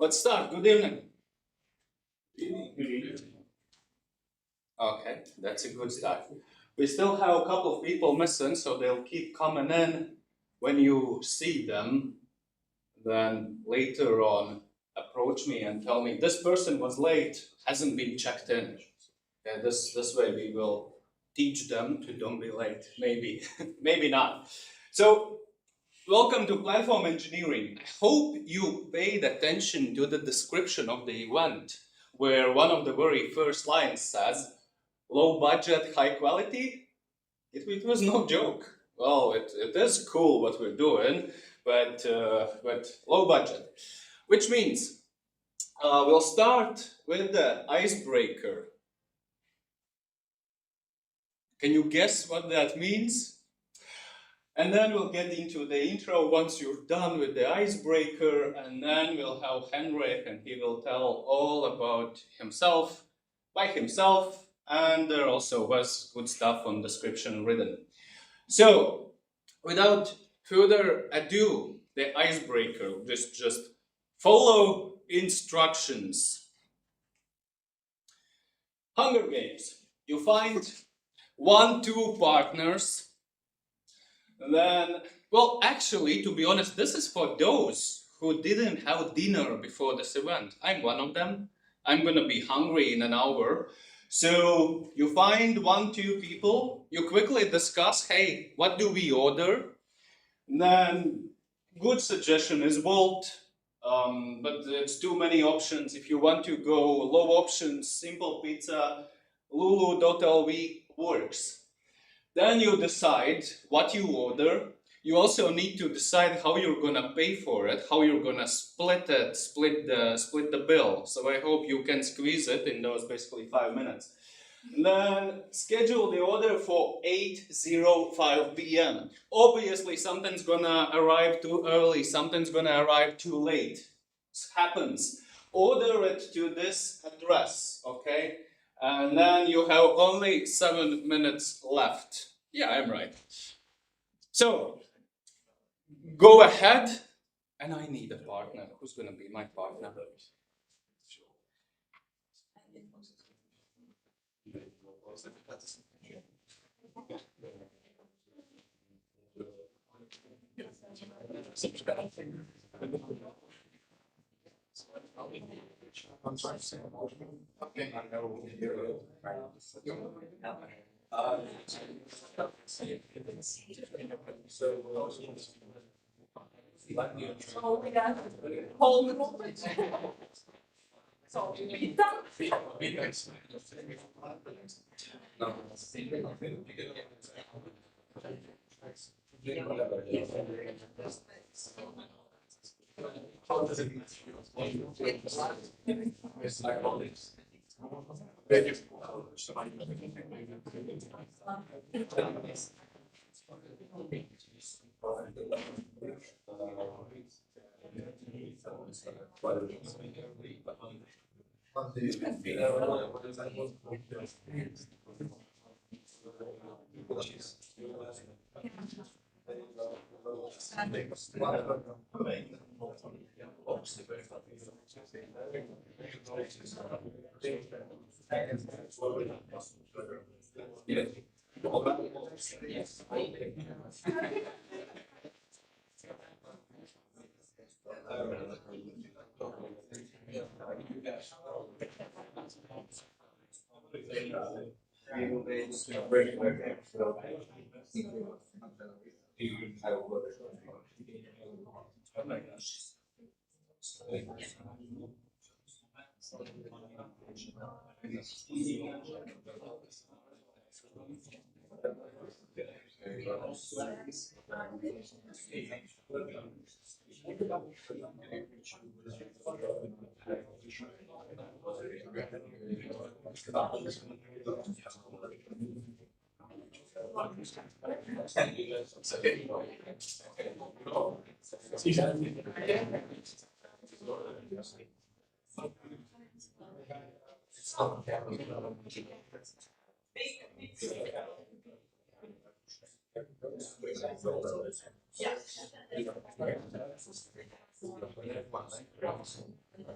Let's start. Good evening. Good evening. Okay, that's a good start. We still have a couple of people missing, so they'll keep coming in. When you see them, then later on approach me and tell me this person was late, hasn't been checked in. Okay, this way we will teach them to don't be late. Maybe, maybe not. So, welcome to Platform Engineering. I hope you paid attention to the description of the event, where one of the very first lines says, low budget, high quality. It was no joke. Well, it is cool what we're doing, but low budget. Which means we'll start with the icebreaker. Can you guess what that means? And then we'll get into the intro once you're done with the icebreaker, and then we'll have Henrik, and he will tell all about himself, by himself, and there also was good stuff on description written. So, without further ado, the icebreaker, just follow instructions. Hunger Games. You find 1-2 partners. And then, well, actually, to be honest, this is for those who didn't have dinner before this event. I'm one of them. I'm gonna be hungry in an hour. So you find 1-2 people, you quickly discuss, hey, what do we order? And then, good suggestion is Volt, but it's too many options. If you want to go low options, simple pizza, Lulu.lv works. Then you decide what you order. You also need to decide how you're gonna pay for it, how you're gonna split the bill. So I hope you can squeeze it in those basically 5 minutes. And then schedule the order for 8:05 p.m. Obviously, something's gonna arrive too early, something's gonna arrive too late. It happens. Order it to this address, okay? And then you have only 7 minutes left. Yeah, I'm right. So, go ahead, and I need a partner. Who's gonna be my partner?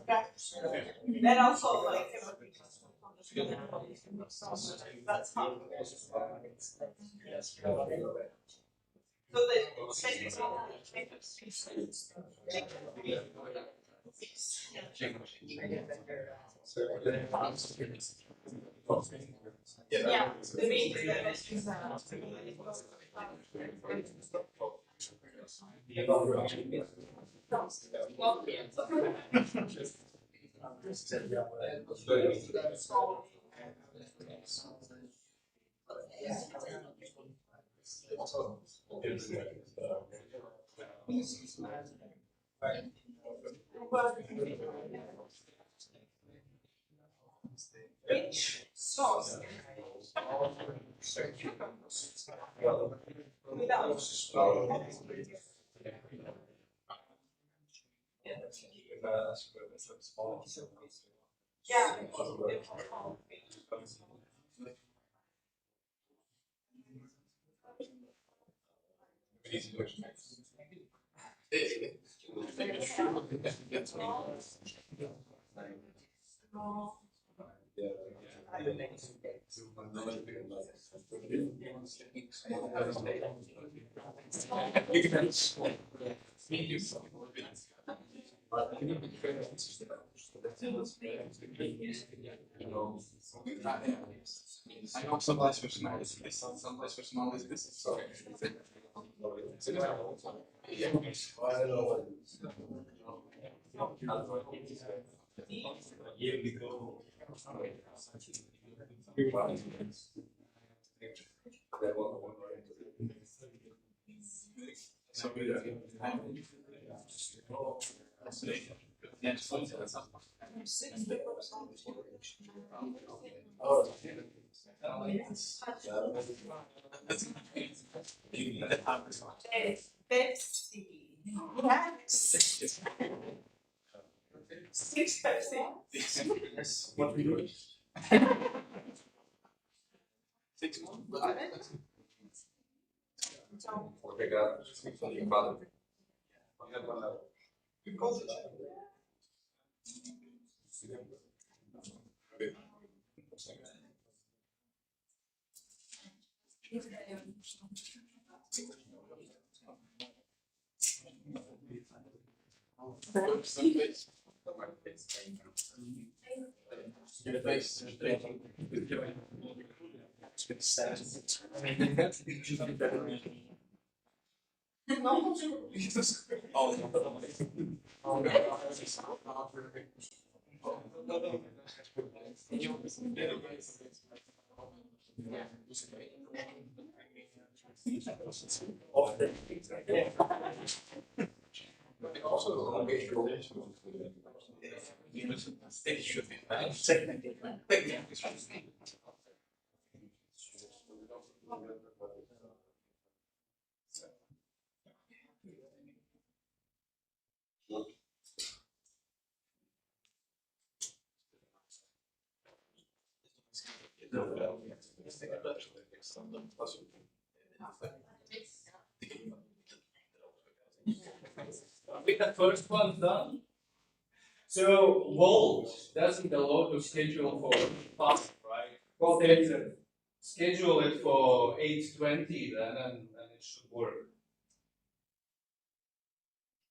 Then also like that's how. So yeah, the main thing that is well, yeah. Which source? Without. Yeah. Someplace personal is this. Pepsi. Six Pepsi. What we do? 6 months. With the first one done. So Volt doesn't allow to schedule for fast, right? Well, schedule it for 8:20 then, and it should work.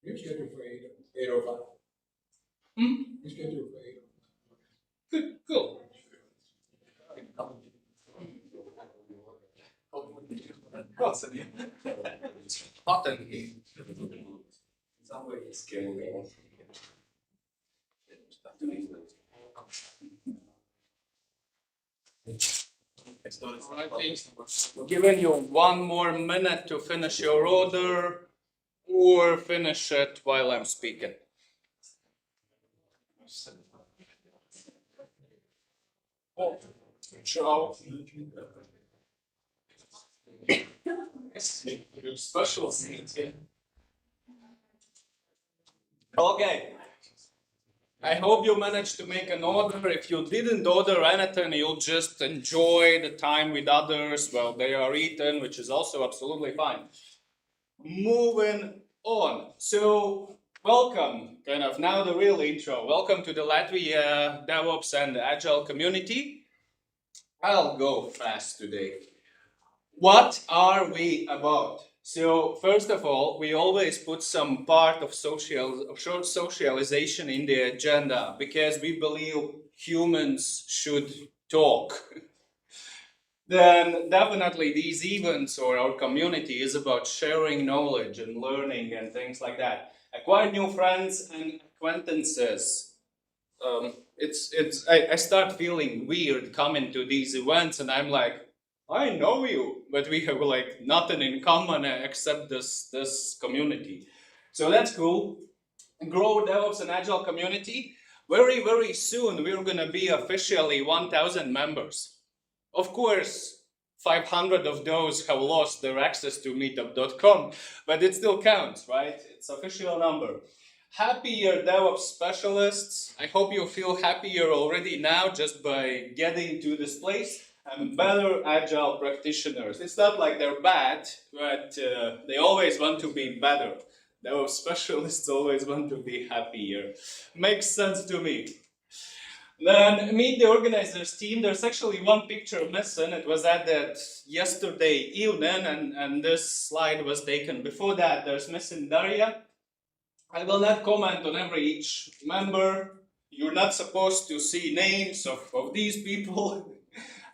You schedule for 8:05. You schedule for 8:05. Good, cool. Hot in here. Somebody schedule. Giving you 1 more minute to finish your order, or finish it while I'm speaking. Ciao. Special seats. Okay. I hope you managed to make an order. If you didn't order anything, you'll just enjoy the time with others while they are eating, which is also absolutely fine. Moving on. So welcome, kind of now the real intro. Welcome to the Latvia DevOps and Agile community. I'll go fast today. What are we about? So first of all, we always put some part of short socialization in the agenda because we believe humans should talk. Then definitely these events or our community is about sharing knowledge and learning and things like that. Acquire new friends and acquaintances. I start feeling weird coming to these events and I'm like, I know you, but we have like nothing in common except this community. So that's cool. Grow DevOps and Agile community. Very soon we're gonna be officially 1,000 members. Of course, 500 of those have lost their access to meetup.com, but it still counts, right? It's official number. Happier DevOps specialists. I hope you feel happier already now just by getting to this place. And better Agile practitioners. It's not like they're bad, but they always want to be better. DevOps specialists always want to be happier. Makes sense to me. Then meet the organizers team. There's actually one picture missing. It was added yesterday evening, and this slide was taken before that. There's missing Daria. I will not comment on each member. You're not supposed to see names of these people.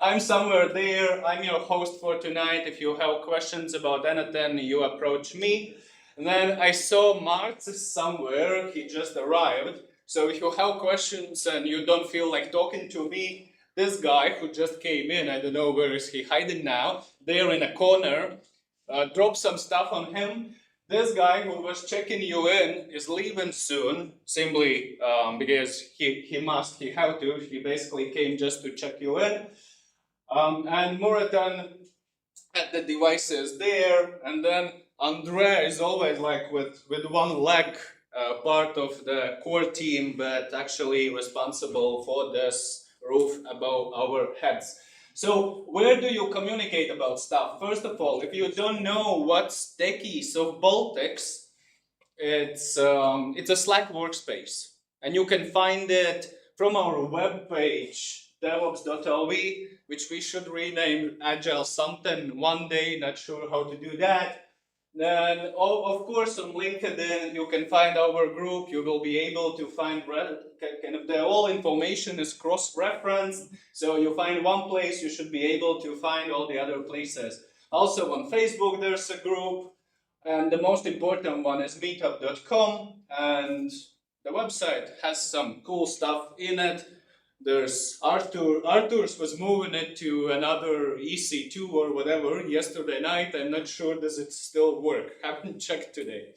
I'm somewhere there. I'm your host for tonight. If you have questions about anything, you approach me. And then I saw Marts somewhere. He just arrived. So if you have questions and you don't feel like talking to me, this guy who just came in, I don't know where is he hiding now, there in a corner, drop some stuff on him. This guy who was checking you in is leaving soon, simply because he had to. He basically came just to check you in. And Muratan at the devices there, and then Andrea is always like with one leg part of the core team, but actually responsible for this roof above our heads. So where do you communicate about stuff? First of all, if you don't know what's techies of Baltics, it's a Slack workspace, and you can find it from our webpage, DevOps.lv, which we should rename Agile something one day, not sure how to do that. Then, of course, on LinkedIn, you can find our group. You will be able to find kind of the all information is cross-referenced. So you find one place, you should be able to find all the other places. Also on Facebook, there's a group. And the most important one is meetup.com. And the website has some cool stuff in it. There's Arthur's was moving it to another EC2 or whatever yesterday night. I'm not sure does it still work. Haven't checked today.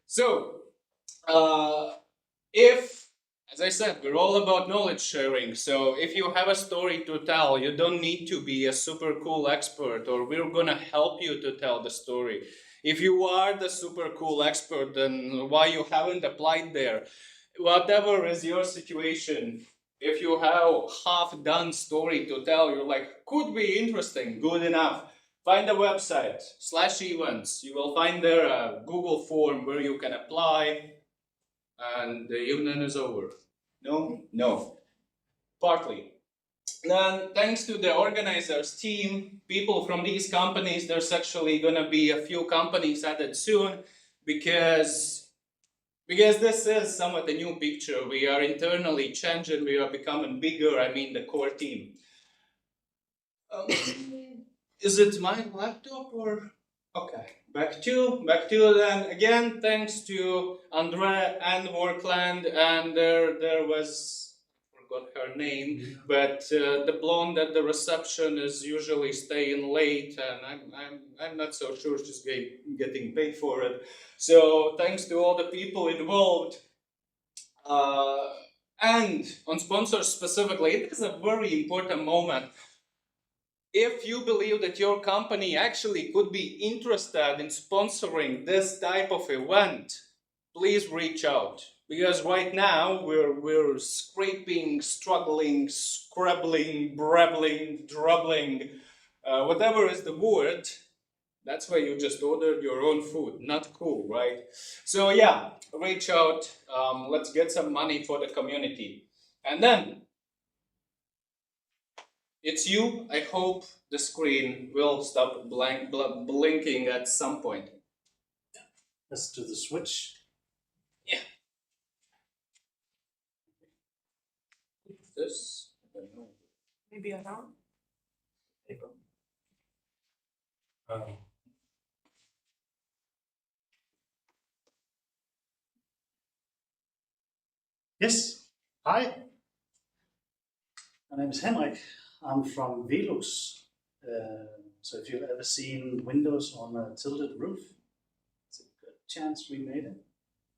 So, as I said, we're all about knowledge sharing. So if you have a story to tell, you don't need to be a super cool expert, or we're gonna help you to tell the story. If you are the super cool expert, then why you haven't applied there? Whatever is your situation, if you have half-done story to tell, you're like, could be interesting, good enough. Find the website, /events. You will find there a Google form where you can apply, and the evening is over. No? No. Partly. Then, thanks to the organizers team, people from these companies, there's actually going to be a few companies added soon because this is somewhat a new picture. We are internally changing, we are becoming bigger, I mean the core team. Is it my laptop or? Okay, back to then. Again, thanks to Andrea and Workland, and there was, I forgot her name, but the blonde at the reception is usually staying late, and I'm not so sure she's getting paid for it. So thanks to all the people involved. And on sponsors specifically, it is a very important moment. If you believe that your company actually could be interested in sponsoring this type of event, please reach out. Because right now we're scraping, struggling, scrabbling, brabbling, drubbling, whatever is the word, That's where you just ordered your own food. Not cool, right? So yeah, reach out. Let's get some money for the community. And then it's you. I hope the screen will stop blinking at some point. Let's do the switch. Yeah. This. I don't know. Maybe around. Yes. Hi. My name is Henrik. I'm from VELUX. So if you've ever seen windows on a tilted roof, it's a good chance we made it.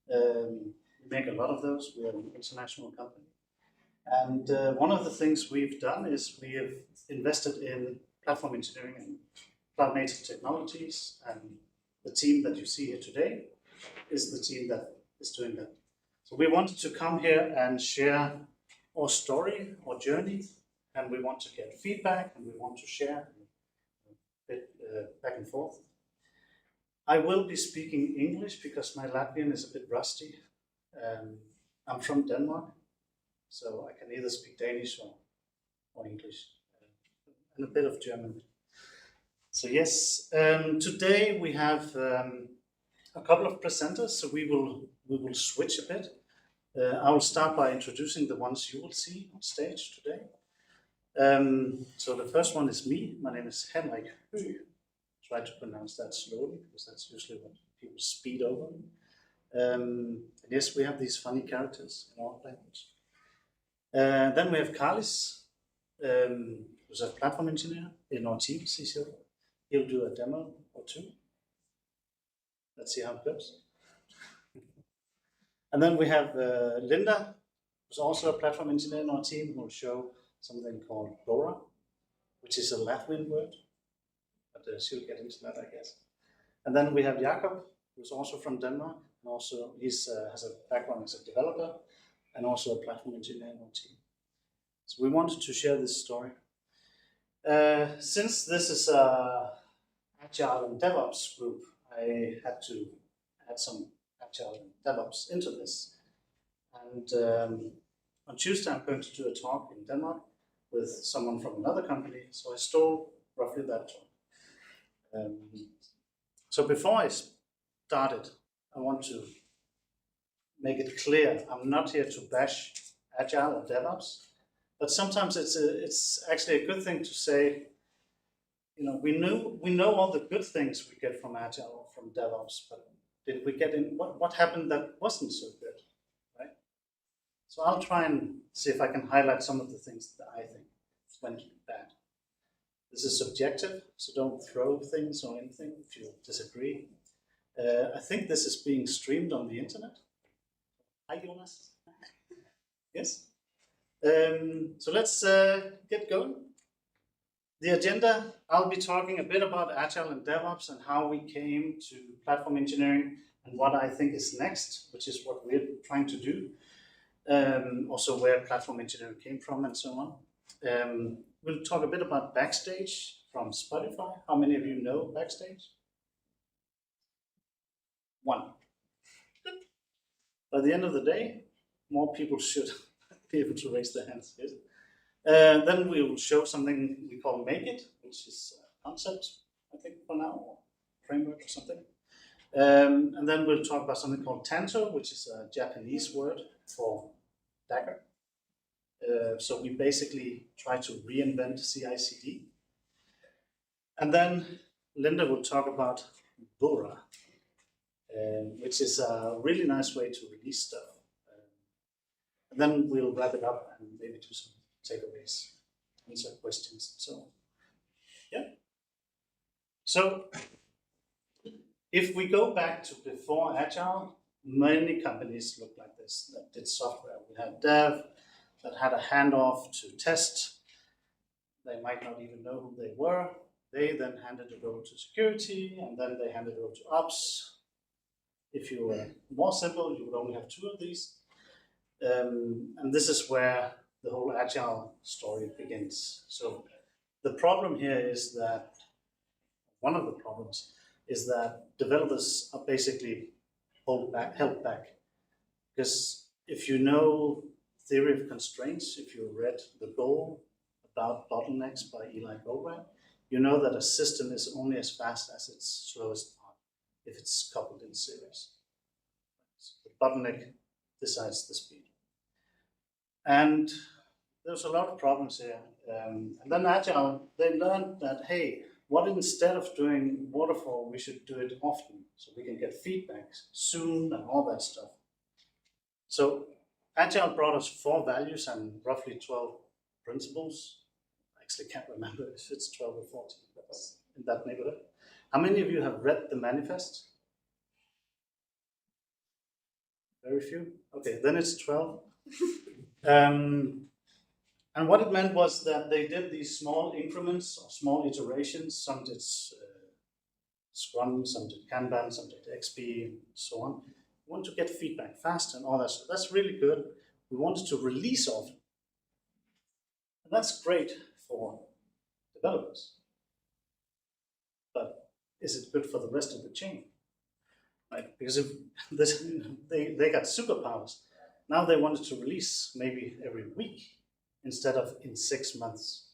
We make a lot of those. We're an international company. And one of the things we've done is we have invested in platform engineering and cloud native technologies. And the team that you see here today is the team that is doing that. So we wanted to come here and share our story, our journey, and we want to get feedback and we want to share a bit back and forth. I will be speaking English because my Latvian is a bit rusty. I'm from Denmark, so I can either speak Danish or English, and a bit of German. So yes, today we have a couple of presenters, so we will switch a bit. I will start by introducing the ones you will see on stage today. So the first one is me. My name is Henrik. Try to pronounce that slowly because that's usually what people speed over. Yes, we have these funny characters in our language. Then we have Karlis, who's a platform engineer in our team, CCO. He'll do a demo or two. Let's see how it goes. And then we have Linda, who's also a platform engineer in our team, who will show something called Bura, which is a Latvian word, but she'll get into that, I guess. And then we have Jakob, who's also from Denmark, and also he has a background as a developer and also a platform engineer in our team. So we wanted to share this story. Since this is a Agile and DevOps group, I had to add some Agile and DevOps into this. And on Tuesday, I'm going to do a talk in Denmark with someone from another company. So I stole roughly that talk. So before I started, I want to make it clear, I'm not here to bash Agile or DevOps, but sometimes it's actually a good thing to say, you know, we know all the good things we get from Agile or from DevOps, but did we get in, what happened that wasn't so good, right? So I'll try and see if I can highlight some of the things that I think went bad. This is subjective, so don't throw things or anything if you disagree. I think this is being streamed on the internet. Hi, Jonas. Yes. So let's get going. The agenda, I'll be talking a bit about Agile and DevOps and how we came to platform engineering and what I think is next, which is what we're trying to do. Also where platform engineering came from and so on. We'll talk a bit about Backstage from Spotify. How many of you know Backstage? One. By the end of the day, more people should be able to raise their hands. Yes? Then we will show something we call MakeIT, which is a concept, I think, for now, or framework or something. And then we'll talk about something called Tanto, which is a Japanese word for dagger. So we basically try to reinvent CI/CD. And then Linda will talk about Bura, which is a really nice way to release stuff. And then we'll wrap it up and maybe do some takeaways, answer questions, and so on. Yeah. So if we go back to before Agile, many companies looked like this that did software. We had Dev that had a handoff to test. They might not even know who they were. They then handed it over to security, and then they handed it over to ops. If you were more simple, you would only have two of these. And this is where the whole Agile story begins. So the problem here is that one of the problems is that developers are basically held back. Because if you know theory of constraints, if you read The Goal about bottlenecks by Eli Goldberg, you know that a system is only as fast as its slowest part if it's coupled in series. So the bottleneck decides the speed. And there's a lot of problems here. And then Agile, they learned that, hey, what instead of doing waterfall, we should do it often so we can get feedback soon and all that stuff. So Agile brought us 4 values and roughly 12 principles. I actually can't remember if it's 12 or 14, but it's in that neighborhood. How many of you have read the manifest? Very few? Okay, then it's 12. And what it meant was that they did these small increments or small iterations. Some did Scrum, some did Kanban, some did XP, and so on. We want to get feedback fast and all that. So that's really good. We wanted to release often. And that's great for developers. But is it good for the rest of the chain? Right? Because if this, they got superpowers. Now they wanted to release maybe every week instead of in 6 months.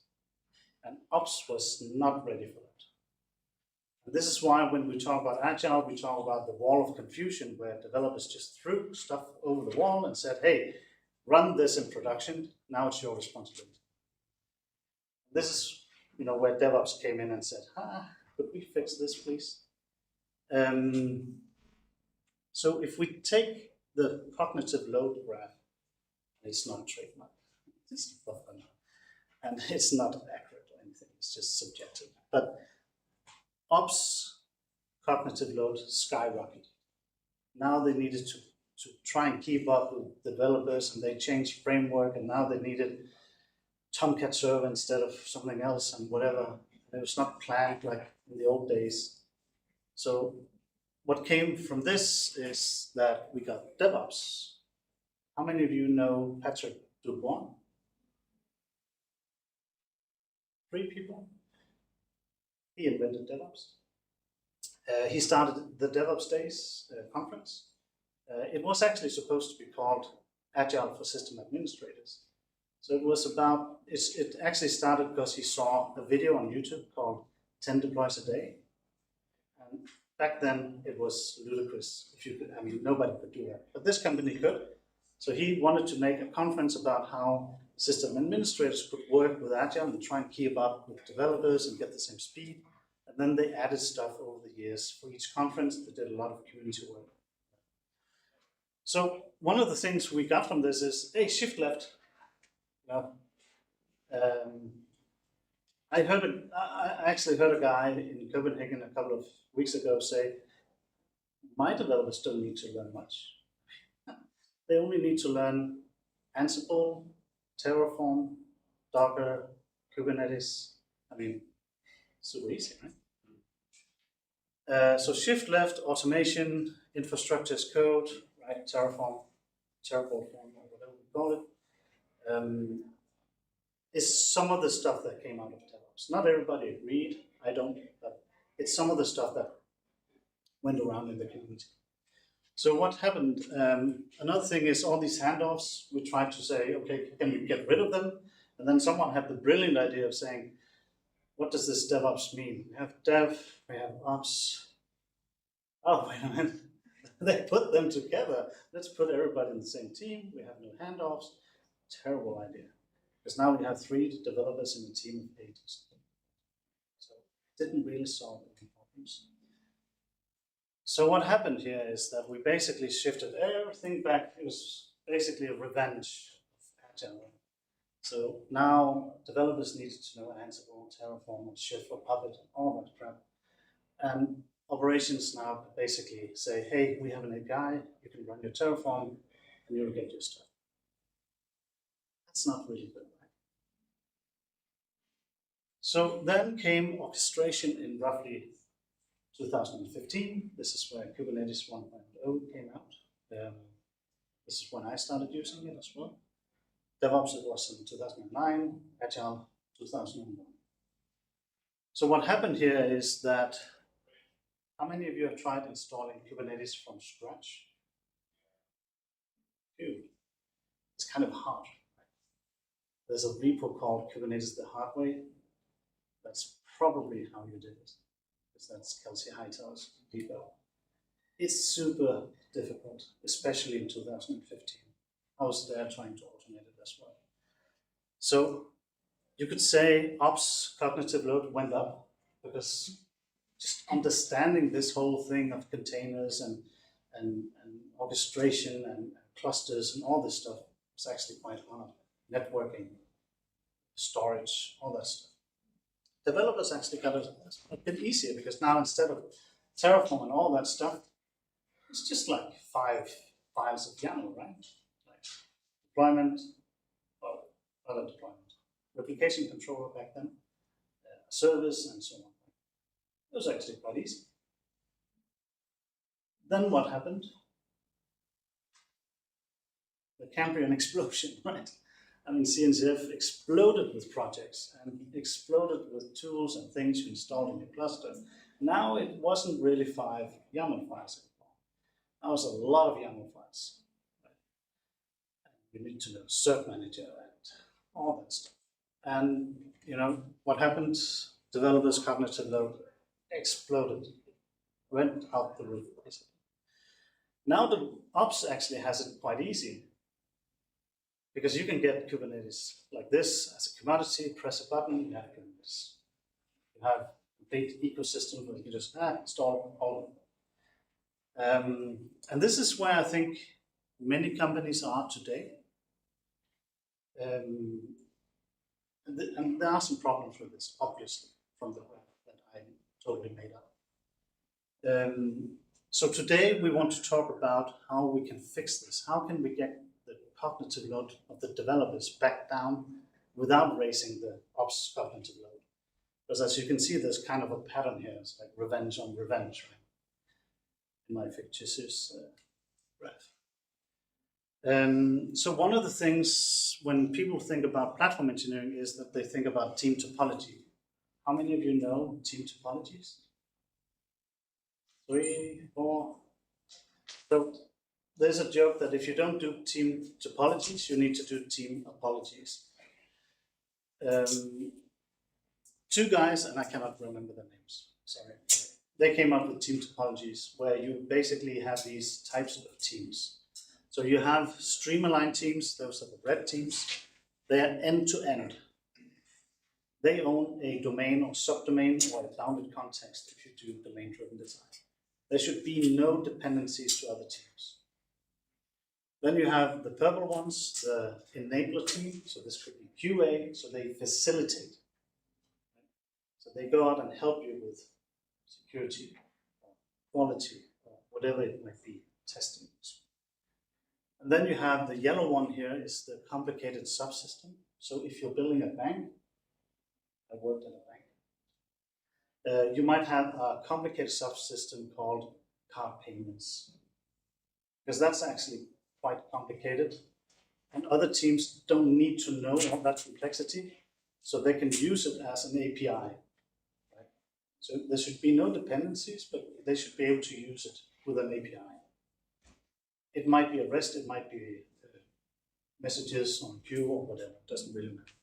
And Ops was not ready for that. And this is why when we talk about Agile, we talk about the wall of confusion where developers just threw stuff over the wall and said, hey, run this in production, now it's your responsibility. This is where DevOps came in and said, could we fix this, please? So if we take the cognitive load graph, it's not trademark, it's buffer, and it's not accurate or anything, it's just subjective. But Ops cognitive load skyrocketed. Now they needed to try and keep up with developers, and they changed framework, and now they needed Tomcat server instead of something else and whatever. It was not planned like in the old days. So what came from this is that we got DevOps. How many of you know Patrick Dubois? 3 people. He invented DevOps. He started the DevOps Days conference. It was actually supposed to be called Agile for System Administrators. So it was about, it actually started because he saw a video on YouTube called 10 deploys a day. And back then it was ludicrous. If you could, nobody could do that, but this company could. So he wanted to make a conference about how system administrators could work with Agile and try and keep up with developers and get the same speed. And then they added stuff over the years. For each conference, they did a lot of community work. So one of the things we got from this is, hey, shift left. I actually heard a guy in Copenhagen a couple of weeks ago say, my developers don't need to learn much. They only need to learn Ansible, Terraform, Docker, Kubernetes. Super easy, right? So shift left, automation, infrastructure as code, right? Terraform, Terraform, or whatever we call it, is some of the stuff that came out of DevOps. Not everybody agreed, I don't, but it's some of the stuff that went around in the community. So what happened, another thing is all these handoffs, we tried to say, okay, can we get rid of them? And then someone had the brilliant idea of saying, what does this DevOps mean? We have Dev, we have Ops. Oh, wait a minute. They put them together. Let's put everybody in the same team. We have no handoffs. Terrible idea. Because now we have 3 developers in a team of 8. So it didn't really solve any problems. So what happened here is that we basically shifted everything back. It was basically a revenge of Agile. So now developers needed to know Ansible, Terraform, and Shift or Puppet, and all that crap. And operations now basically say, hey, we have an API, you can run your Terraform, and you'll get your stuff. That's not really good, right? So then came orchestration in roughly 2015. This is where Kubernetes 1.0 came out. This is when I started using it as well. DevOps, it was in 2009, Agile 2001. So what happened here is that, how many of you have tried installing Kubernetes from scratch? Phew. It's kind of hard. There's a repo called Kubernetes the Hard Way. That's probably how you did it, because that's Kelsey Hightower's repo. It's super difficult, especially in 2015. I was there trying to automate it as well. So you could say ops cognitive load went up because just understanding this whole thing of containers and orchestration and clusters and all this stuff was actually quite hard. Networking, storage, all that stuff. Developers actually got it a bit easier because now instead of Terraform and all that stuff, it's just like 5 files of YAML, right? Like deployment, or other deployment. Replication controller back then, service, and so on. It was actually quite easy. Then what happened? The Cambrian explosion, right? I mean, CNCF exploded with projects and exploded with tools and things you installed in your cluster. Now it wasn't really 5 YAML files anymore. Now it's a lot of YAML files. Right? You need to know cert manager and all that stuff. And you know what happened? Developers' cognitive load exploded, went out the roof, basically. Now the ops actually has it quite easy because you can get Kubernetes like this as a commodity, press a button, you have Kubernetes. You have a complete ecosystem where you can just install all of them. And this is where I think many companies are today. And there are some problems with this, obviously, from the web that I totally made up. So today we want to talk about how we can fix this. How can we get the cognitive load of the developers back down without raising the ops cognitive load? Because as you can see, there's kind of a pattern here. It's like revenge on revenge, right? In my fictitious graph. So one of the things when people think about platform engineering is that they think about team topology. How many of you know team topologies? 3, 4. So there's a joke that if you don't do team topologies, you need to do team apologies. 2 guys, and I cannot remember their names, sorry. They came up with team topologies where you basically have these types of teams. So you have stream-aligned teams, those are the red teams. They are end-to-end. They own a domain or subdomain or a bounded context if you do domain-driven design. There should be no dependencies to other teams. Then you have the purple ones, the enabler team. So this could be QA, so they facilitate. So they go out and help you with security, or quality, or whatever it might be, testing. And then you have the yellow one here is the complicated subsystem. So if you're building a bank, I worked in a bank, you might have a complicated subsystem called card payments, because that's actually quite complicated. And other teams don't need to know all that complexity, so they can use it as an API. Right? So there should be no dependencies, but they should be able to use it with an API. It might be a REST, it might be messages on queue or whatever, it doesn't really matter.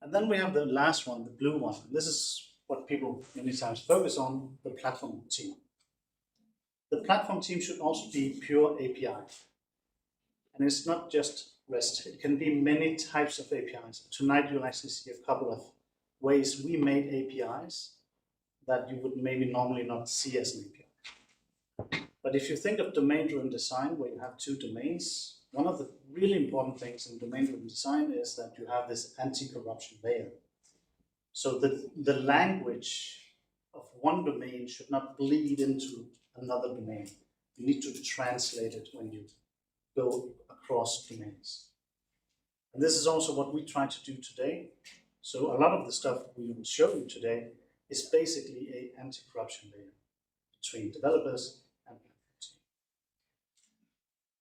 And then we have the last one, the blue one. This is what people many times focus on, the platform team. The platform team should also be pure API. And it's not just REST, it can be many types of APIs. Tonight you'll actually see a couple of ways we made APIs that you would maybe normally not see as an API. But if you think of domain-driven design, where you have 2 domains, one of the really important things in domain-driven design is that you have this anti-corruption layer. So the language of one domain should not bleed into another domain. You need to translate it when you go across domains. And this is also what we try to do today. So a lot of the stuff we will show you today is basically an anti-corruption layer between developers and platform team.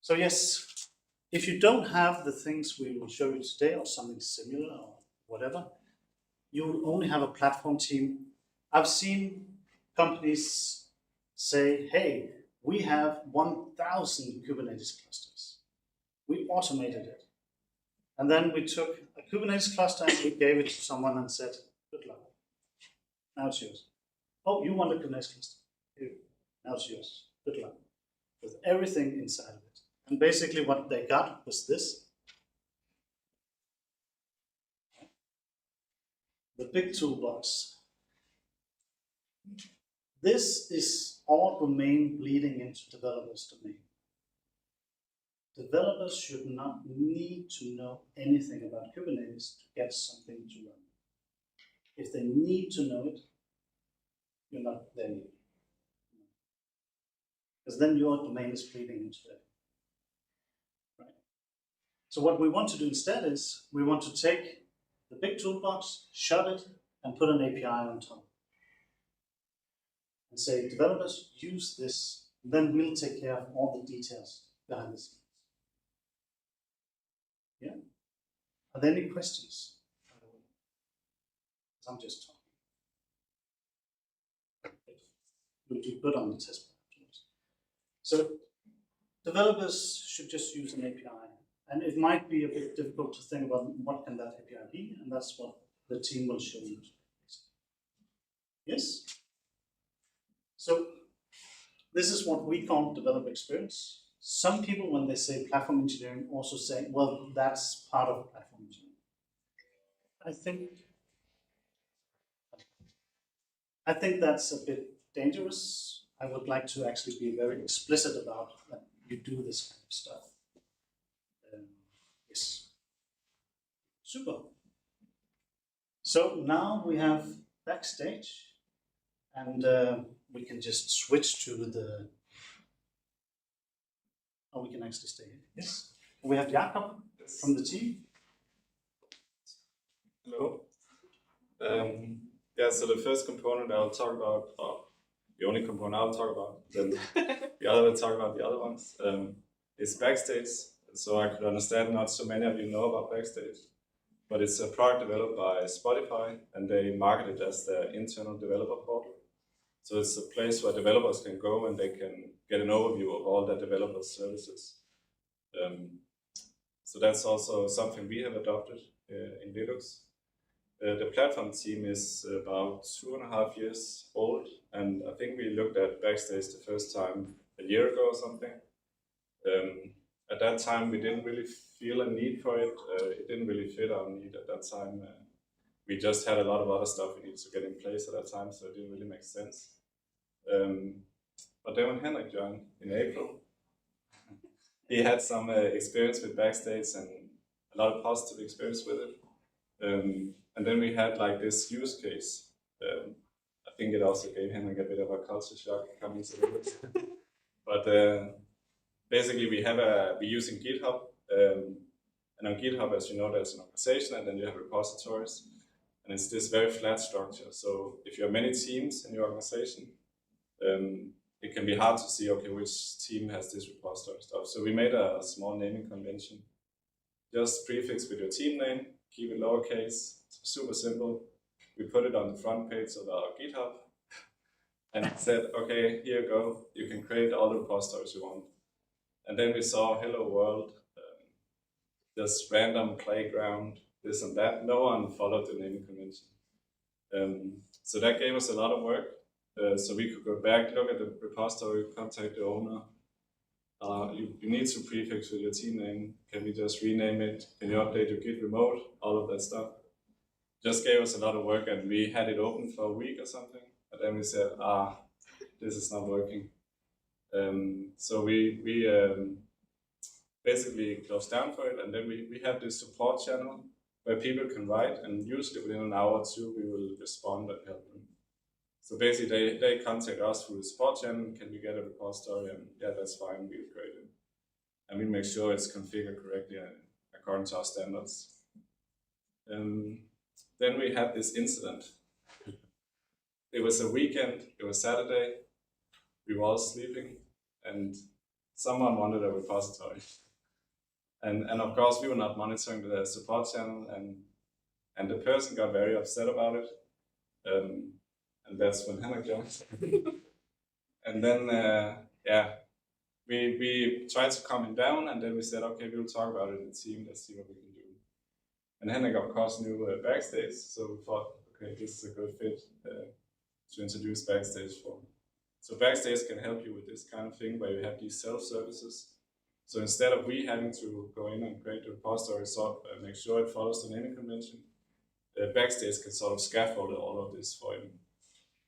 So yes, if you don't have the things we will show you today or something similar or whatever, you will only have a platform team I've seen companies say, hey, we have 1,000 Kubernetes clusters. We automated it. And then we took a Kubernetes cluster and we gave it to someone and said, good luck. Now it's yours. Oh, you want a Kubernetes cluster? Here, now it's yours. Good luck. With everything inside of it. And basically what they got was this. The big toolbox. This is all domain bleeding into developers' domain. Developers should not need to know anything about Kubernetes to get something to run. If they need to know it, you're not there yet. Because then your domain is bleeding into it. Right? So what we want to do instead is we want to take the big toolbox, shut it, and put an API on top. And say, developers, use this, then we'll take care of all the details behind the scenes. Yeah? Are there any questions? I'm just talking. We'll do good on the test afterwards. So developers should just use an API. And it might be a bit difficult to think about what can that API be, and that's what the team will show you. Yes? So this is what we call developer experience. Some people, when they say platform engineering, also say, well, that's part of platform engineering. I think that's a bit dangerous. I would like to actually be very explicit about that you do this kind of stuff. Yes. Super. So now we have backstage, and we can just switch to the. Oh, we can actually stay here. Yes. We have Jakob from the team. Hello. Yeah, so the first component I'll talk about, or the only component I'll talk about, then the other will talk about the other ones, is Backstage. So I could understand not so many of you know about Backstage, but it's a product developed by Spotify, and they market it as their internal developer portal. So it's a place where developers can go and they can get an overview of all their developer services. So that's also something we have adopted in VELUX. The platform team is about 2.5 years old, and I think we looked at Backstage the first time a year ago or something. At that time, we didn't really feel a need for it. It didn't really fit our need at that time. We just had a lot of other stuff we needed to get in place at that time, so it didn't really make sense. But then when Henrik joined in April, he had some experience with Backstage and a lot of positive experience with it. And then we had like this use case. I think it also gave Henrik a bit of a culture shock coming to it. But basically we're using GitHub. And on GitHub, as you know, there's an organization and then you have repositories. And it's this very flat structure. So if you have many teams in your organization, it can be hard to see, okay, which team has this repository stuff. So we made a small naming convention. Just prefix with your team name, keep it lowercase, super simple. We put it on the front page of our GitHub and said, okay, here you go. You can create all the repositories you want. And then we saw, hello world, just random playground, this and that. No one followed the naming convention. So that gave us a lot of work. So we could go back, look at the repository, contact the owner. You need to prefix with your team name. Can we just rename it? Can you update your Git remote? All of that stuff. Just gave us a lot of work, and we had it open for a week or something. And then we said, this is not working. So we basically closed down for it, and then we have this support channel where people can write, and usually within an hour or two we will respond and help them. So basically they contact us through the support channel, can we get a repository, and yeah, that's fine, we'll create it. And we make sure it's configured correctly according to our standards. Then we had this incident. It was a weekend, it was Saturday, we were all sleeping, and someone wanted a repository. And of course we were not monitoring the support channel, and the person got very upset about it. and that's when Henrik joined. And then, yeah, we tried to calm him down, and then we said, okay, we'll talk about it in the team, let's see what we can do. And Henrik, of course, knew Backstage, so we thought, okay, this is a good fit to introduce Backstage for. So Backstage can help you with this kind of thing where you have these self-services. So instead of we having to go in and create a repository, make sure it follows the naming convention, Backstage can sort of scaffold all of this for you.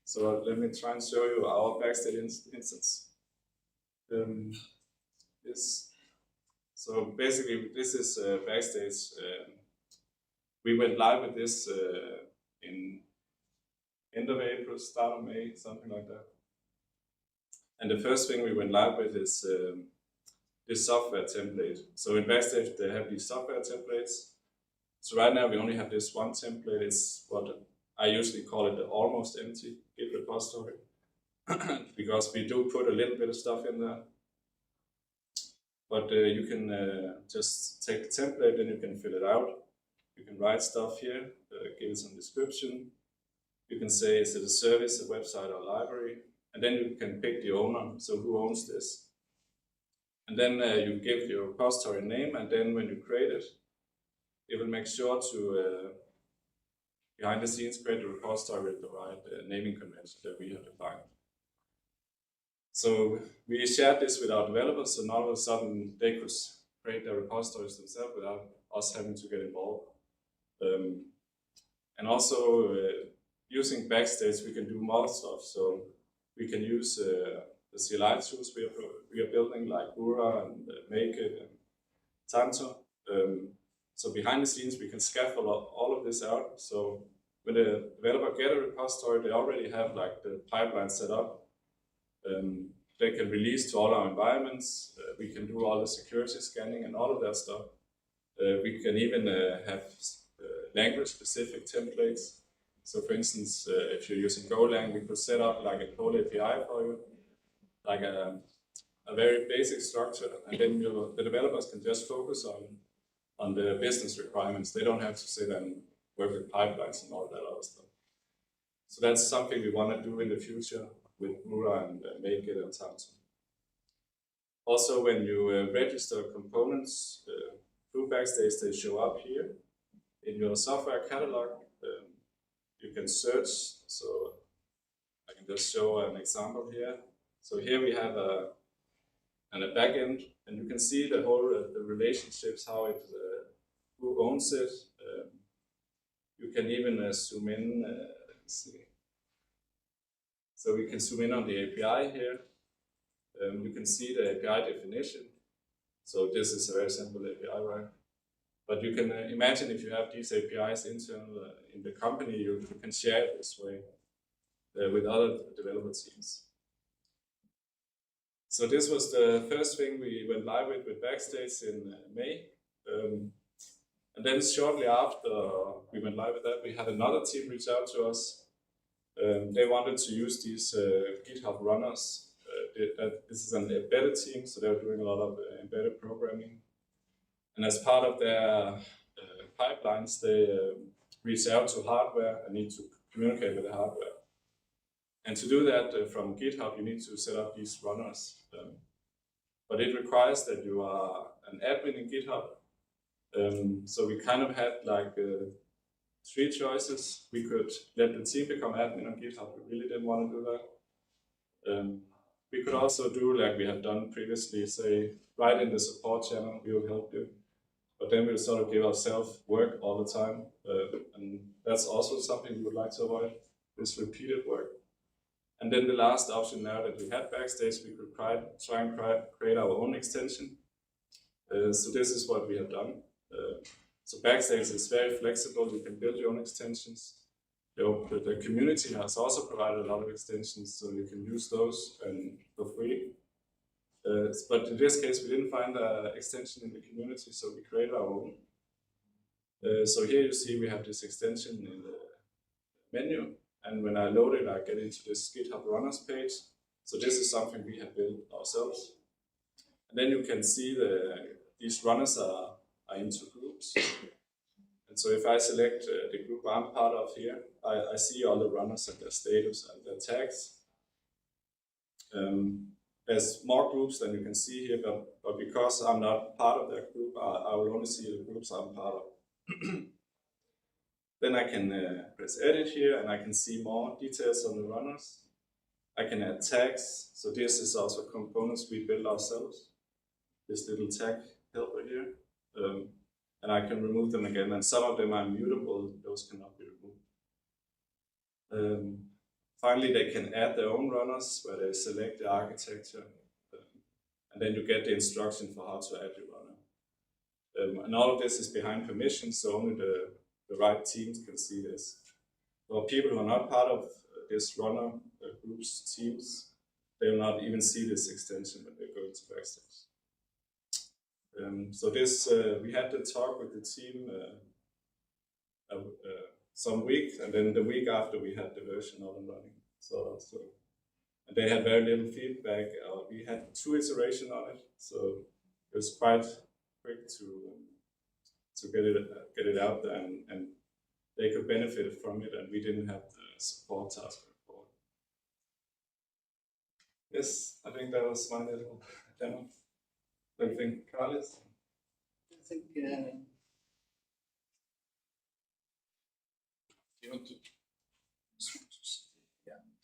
So let me try and show you our Backstage instance. So basically, this is Backstage. We went live with this in end of April, start of May, something like that. And the first thing we went live with is this software template. So in Backstage, they have these software templates. So right now we only have this one template. It's what I usually call it the almost empty Git repository, because we do put a little bit of stuff in there. But you can just take the template, then you can fill it out. You can write stuff here, give it some description. You can say, is it a service, a website, or a library? And then you can pick the owner, so who owns this? And then you give your repository name, and then when you create it, it will make sure to, behind the scenes, create a repository with the right naming convention that we have defined. So we shared this with our developers, so now all of a sudden they could create their repositories themselves without us having to get involved. And also using Backstage, we can do more stuff. So we can use the CLI tools we are building, like Bura and MakeIT and Tanto. So behind the scenes, we can scaffold all of this out. So when the developer get a repository, they already have like the pipeline set up. They can release to all our environments. We can do all the security scanning and all of that stuff. We can even have language-specific templates. So for instance, if you're using Golang, we could set up like a whole API for you, like a very basic structure, and then the developers can just focus on the business requirements. They don't have to sit and work with pipelines and all that other stuff. So that's something we want to do in the future with Bura and MakeIT and Tanto. Also, when you register components through Backstage, they show up here in your software catalog. You can search. So I can just show an example here. So here we have a backend, and you can see the whole the relationships, how it who owns it. You can even zoom in. Let's see. So we can zoom in on the API here. You can see the API definition. So this is a very simple API, right? But you can imagine if you have these APIs internal in the company, you can share it this way with other developer teams. So this was the first thing we went live with Backstage in May. And then shortly after we went live with that, we had another team reach out to us. They wanted to use these GitHub runners. This is an embedded team, so they're doing a lot of embedded programming. And as part of their pipelines, they reach out to hardware and need to communicate with the hardware. And to do that from GitHub, you need to set up these runners. But it requires that you are an admin in GitHub. So we kind of had like 3 choices. We could let the team become admin on GitHub. We really didn't want to do that. We could also do like we have done previously, say, write in the support channel, we will help you. But then we'll sort of give ourselves work all the time. And that's also something we would like to avoid, this repeated work. And then the last option, now that we had Backstage, we could try and create our own extension. So this is what we have done. So Backstage is very flexible. You can build your own extensions. The community has also provided a lot of extensions, so you can use those and for free. But in this case, we didn't find an extension in the community, so we created our own. So here you see we have this extension in the menu, and when I load it, I get into this GitHub runners page. So this is something we have built ourselves. And then you can see these runners are into groups. And so if I select the group I'm part of here, I see all the runners and their status and their tags. There's more groups than you can see here, but because I'm not part of that group, I will only see the groups I'm part of. Then I can press edit here and I can see more details on the runners. I can add tags. So this is also components we build ourselves. This little tag helper here. And I can remove them again. And some of them are mutable, those cannot be removed. Finally, they can add their own runners where they select the architecture. And then you get the instruction for how to add your runner. And all of this is behind permission, so only the right teams can see this. For people who are not part of this runner group's teams, they will not even see this extension when they go into Backstage. So this, we had the talk with the team some week, and then the week after we had the version up and running. So and they had very little feedback. We had 2 iterations on it, so it was quite quick to get it out there, and they could benefit from it, and we didn't have the support task before. Yes, I think that was my little demo. What do you think, Karlis? I think You want to?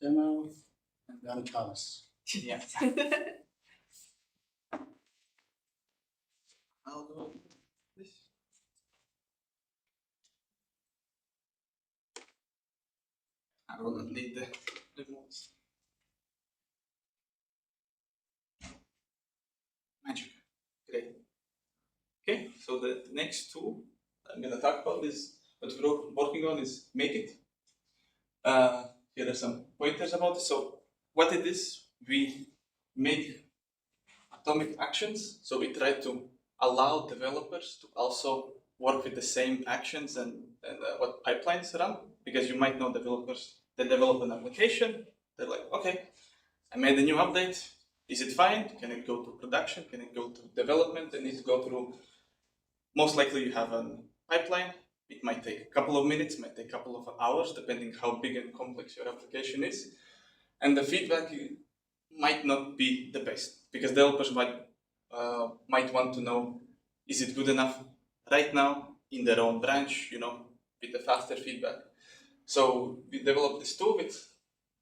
demo and then Karlis. Yeah. I'll do this. I will not need the mouse. Magic. Great. Okay, so the next tool I'm going to talk about is what we're working on is MakeIT. Here are some pointers about it. So what it is, we make atomic actions. So we try to allow developers to also work with the same actions and what pipelines run, because you might know developers, they develop an application, they're like, okay, I made a new update, is it fine? Can it go to production? Can it go to development? It needs to go through, most likely you have a pipeline. It might take a couple of minutes, might take a couple of hours, depending how big and complex your application is. And the feedback might not be the best, because developers might want to know, is it good enough right now in their own branch, you know, with the faster feedback. So we developed this tool with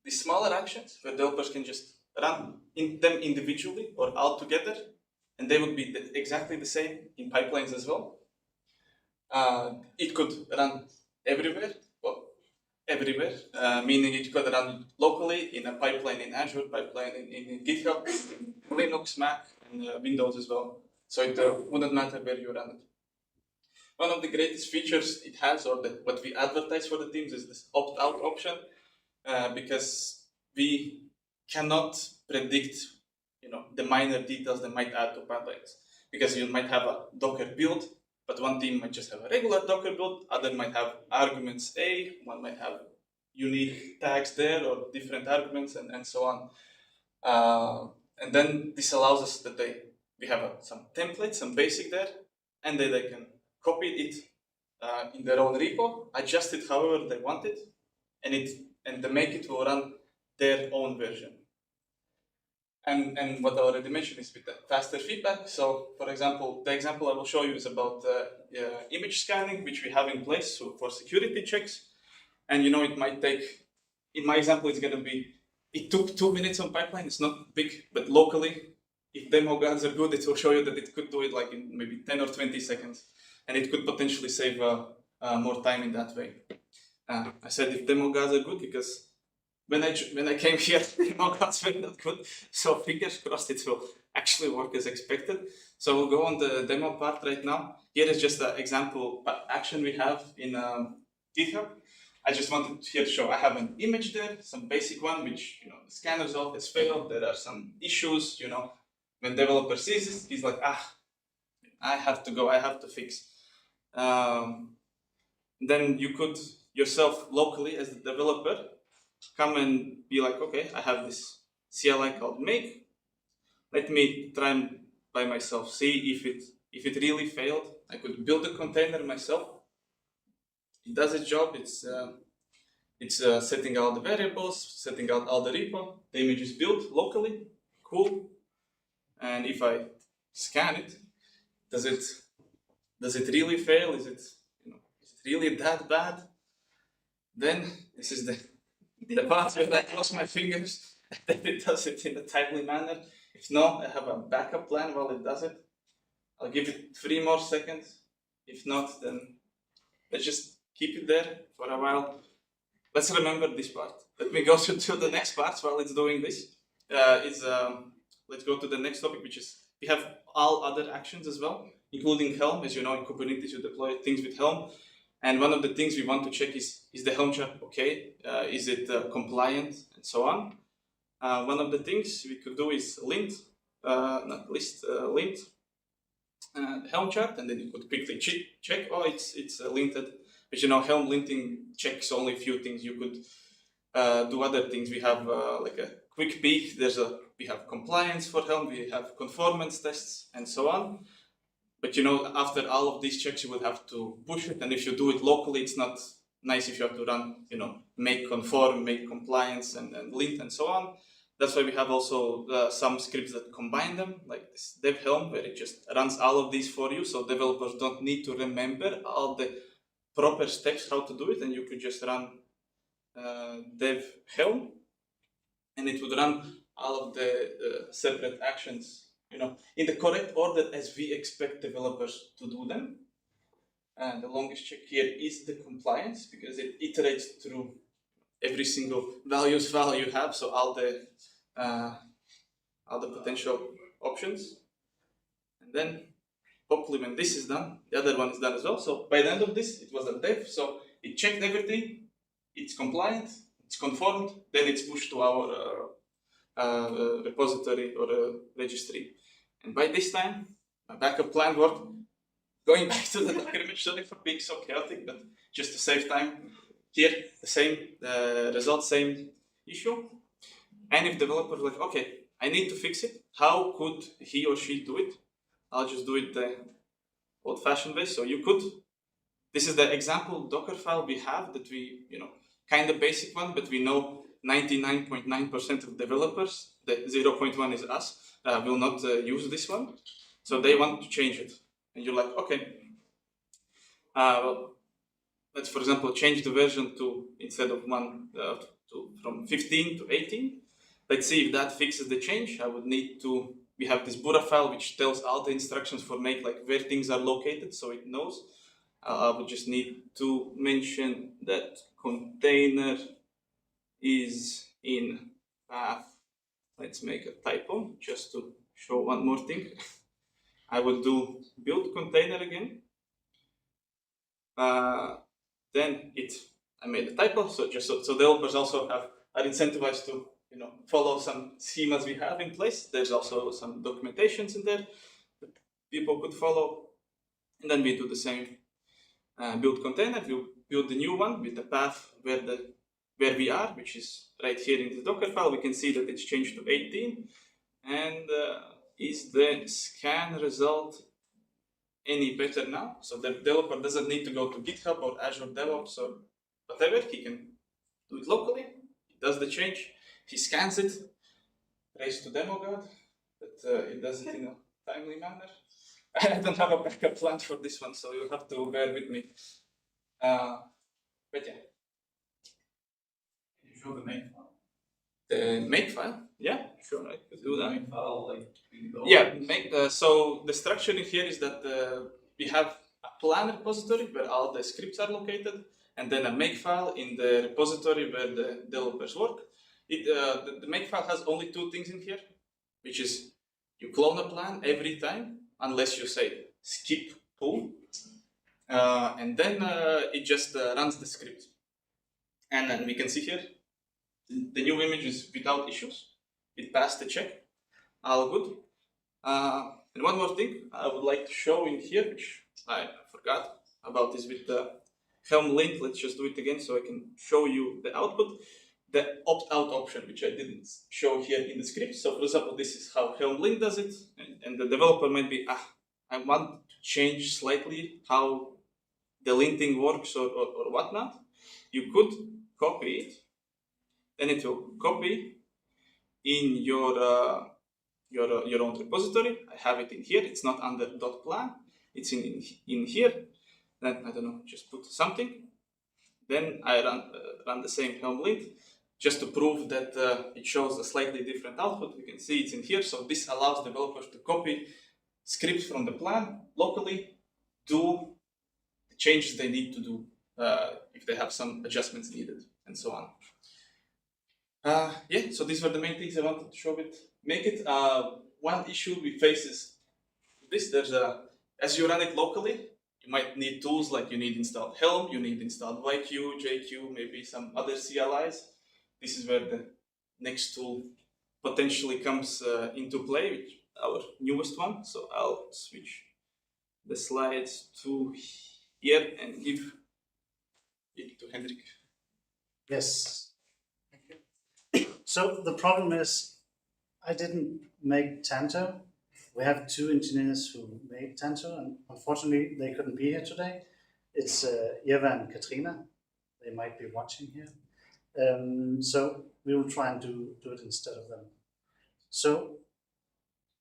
these smaller actions where developers can just run them individually or all together, and they would be exactly the same in pipelines as well. It could run everywhere, meaning it could run locally in a pipeline in Azure, pipeline in GitHub, Linux, Mac, and Windows as well. So it wouldn't matter where you run it. One of the greatest features it has, or what we advertise for the teams, is this opt-out option, because we cannot predict, you know, the minor details that might add to pipelines. Because you might have a Docker build, but one team might just have a regular Docker build, other might have arguments A, one might have unique tags there or different arguments, and so on. And then this allows us that we have some templates, some basic there, and then they can copy it in their own repo, adjust it however they want it, and the MakeIT will run their own version. And what I already mentioned is with the faster feedback. So, for example, the example I will show you is about image scanning, which we have in place for security checks. And you know, it might take, in my example, it's going to be, it took 2 minutes on pipeline. It's not big, but locally, if demo guides are good, it will show you that it could do it like in maybe 10 or 20 seconds. And it could potentially save more time in that way. I said if demo guides are good because when I came here, demo guides were not good. So fingers crossed it will actually work as expected. So we'll go on the demo part right now. Here is just an example action we have in GitHub. I just wanted here to show I have an image there, some basic one, which, you know, the scanner result has failed. There are some issues, you know. When developer sees this, he's like, I have to go, I have to fix. Then you could yourself locally as the developer come and be like, okay, I have this CLI called make. Let me try by myself, see if it really failed. I could build a container myself, it does its job. It's setting out the variables, setting out all the repo. The image is built locally. Cool. And if I scan it, does it really fail? Is it really that bad? Then this is the part where I cross my fingers that it does it in a timely manner. If not, I have a backup plan while it does it. I'll give it 3 more seconds. If not, then let's just keep it there for a while. Let's remember this part. Let me go to the next part while it's doing this. Let's go to the next topic, which is we have all other actions as well, including Helm. As you know, in Kubernetes, you deploy things with Helm. And one of the things we want to check is the Helm chart okay? Is it compliant, and so on. One of the things we could do is lint the Helm chart, and then you could quickly check, oh, it's linted. But you know, Helm linting checks only a few things. You could do other things. We have like a quick peek. We have compliance for Helm. We have conformance tests, and so on. But you know, after all of these checks, you would have to push it. And if you do it locally, it's not nice if you have to run, you know, make conform, make compliance, and lint, and so on. That's why we have also some scripts that combine them, like this dev Helm, where it just runs all of these for you. So developers don't need to remember all the proper steps how to do it. And you could just run dev Helm, and it would run all of the separate actions, you know, in the correct order as we expect developers to do them. And the longest check here is the compliance, because it iterates through every single values file you have, so all the potential options. And then hopefully when this is done, the other one is done as well. So by the end of this, it was a dev, so it checked everything, it's compliant, it's conformed, then it's pushed to our repository or registry. And by this time, my backup plan worked. Going back to the Docker image, sorry for being so chaotic, but just to save time, here, the same result, same issue. And if developer is like, okay, I need to fix it, how could he or she do it? I'll just do it the old-fashioned way. So you could, this is the example Docker file we have that we, you know, kind of basic one, but we know 99.9% of developers, the 0.1 is us, will not use this one. So they want to change it. And you're like, okay, well, let's, for example, change the version to, instead of from 15 to 18. Let's see if that fixes the change. I would need to, we have this Bura file which tells all the instructions for make, like where things are located, so it knows. I would just need to mention that container is in path. Let's make a typo just to show one more thing. I will do build container again. Then I made a typo, so just so developers also are incentivized to, you know, follow some schemas we have in place. There's also some documentations in there that people could follow. And then we do the same build container. We build the new one with the path where we are, which is right here in the Docker file. We can see that it's changed to 18. And is the scan result any better now? So the developer doesn't need to go to GitHub or Azure DevOps or whatever. He can do it locally. He does the change. He scans it. Praise to demo god that it does it in a timely manner. I don't have a backup plan for this one, so you'll have to bear with me. But yeah. Can you show the make file? The make file? Yeah, sure, I could do that. Make file, like, yeah, so the structure in here is that we have a plan repository where all the scripts are located, and then a make file in the repository where the developers work. The make file has only 2 things in here, which is you clone a plan every time, unless you say skip pull, and then it just runs the script. And then we can see here, the new image is without issues. It passed the check, all good. And one more thing I would like to show in here, which I forgot about, this with the Helm link. Let's just do it again so I can show you the output. The opt-out option, which I didn't show here in the script. So for example, this is how Helm link does it. And the developer might be, I want to change slightly how the linting works or whatnot, you could copy it, then it will copy in your own repository. I have it in here. It's not under .plan. It's in here. Then I don't know, just put something. Then I run the same Helm lint just to prove that it shows a slightly different output. You can see it's in here. So this allows developers to copy scripts from the plan locally, do the changes they need to do if they have some adjustments needed, and so on. Yeah, so these were the main things I wanted to show with MakeIt. One issue we face is this. As you run it locally, you might need tools like you need installed Helm, you need installed YQ, JQ, maybe some other CLIs. This is where the next tool potentially comes into play, which our newest one. So I'll switch the slides to here and give it to Henrik. Yes. So the problem is, I didn't make Tanto. We have two engineers who made Tanto, and unfortunately they couldn't be here today. It's Eva and Katrina. They might be watching here. So we will try and do it instead of them. So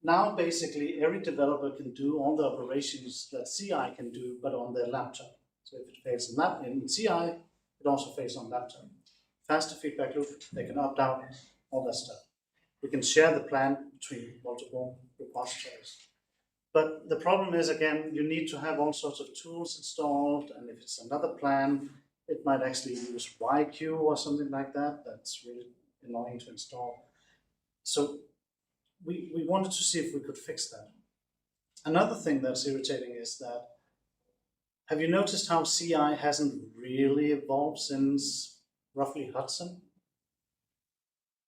now basically every developer can do all the operations that CI can do, but on their laptop. So if it fails in CI, it also fails on laptop. Faster feedback loop, they can opt out, all that stuff. We can share the plan between multiple repositories. But the problem is, again, you need to have all sorts of tools installed, and if it's another plan, it might actually use YQ or something like that. That's really annoying to install. So we wanted to see if we could fix that. Another thing that's irritating is that, have you noticed how CI hasn't really evolved since roughly Hudson?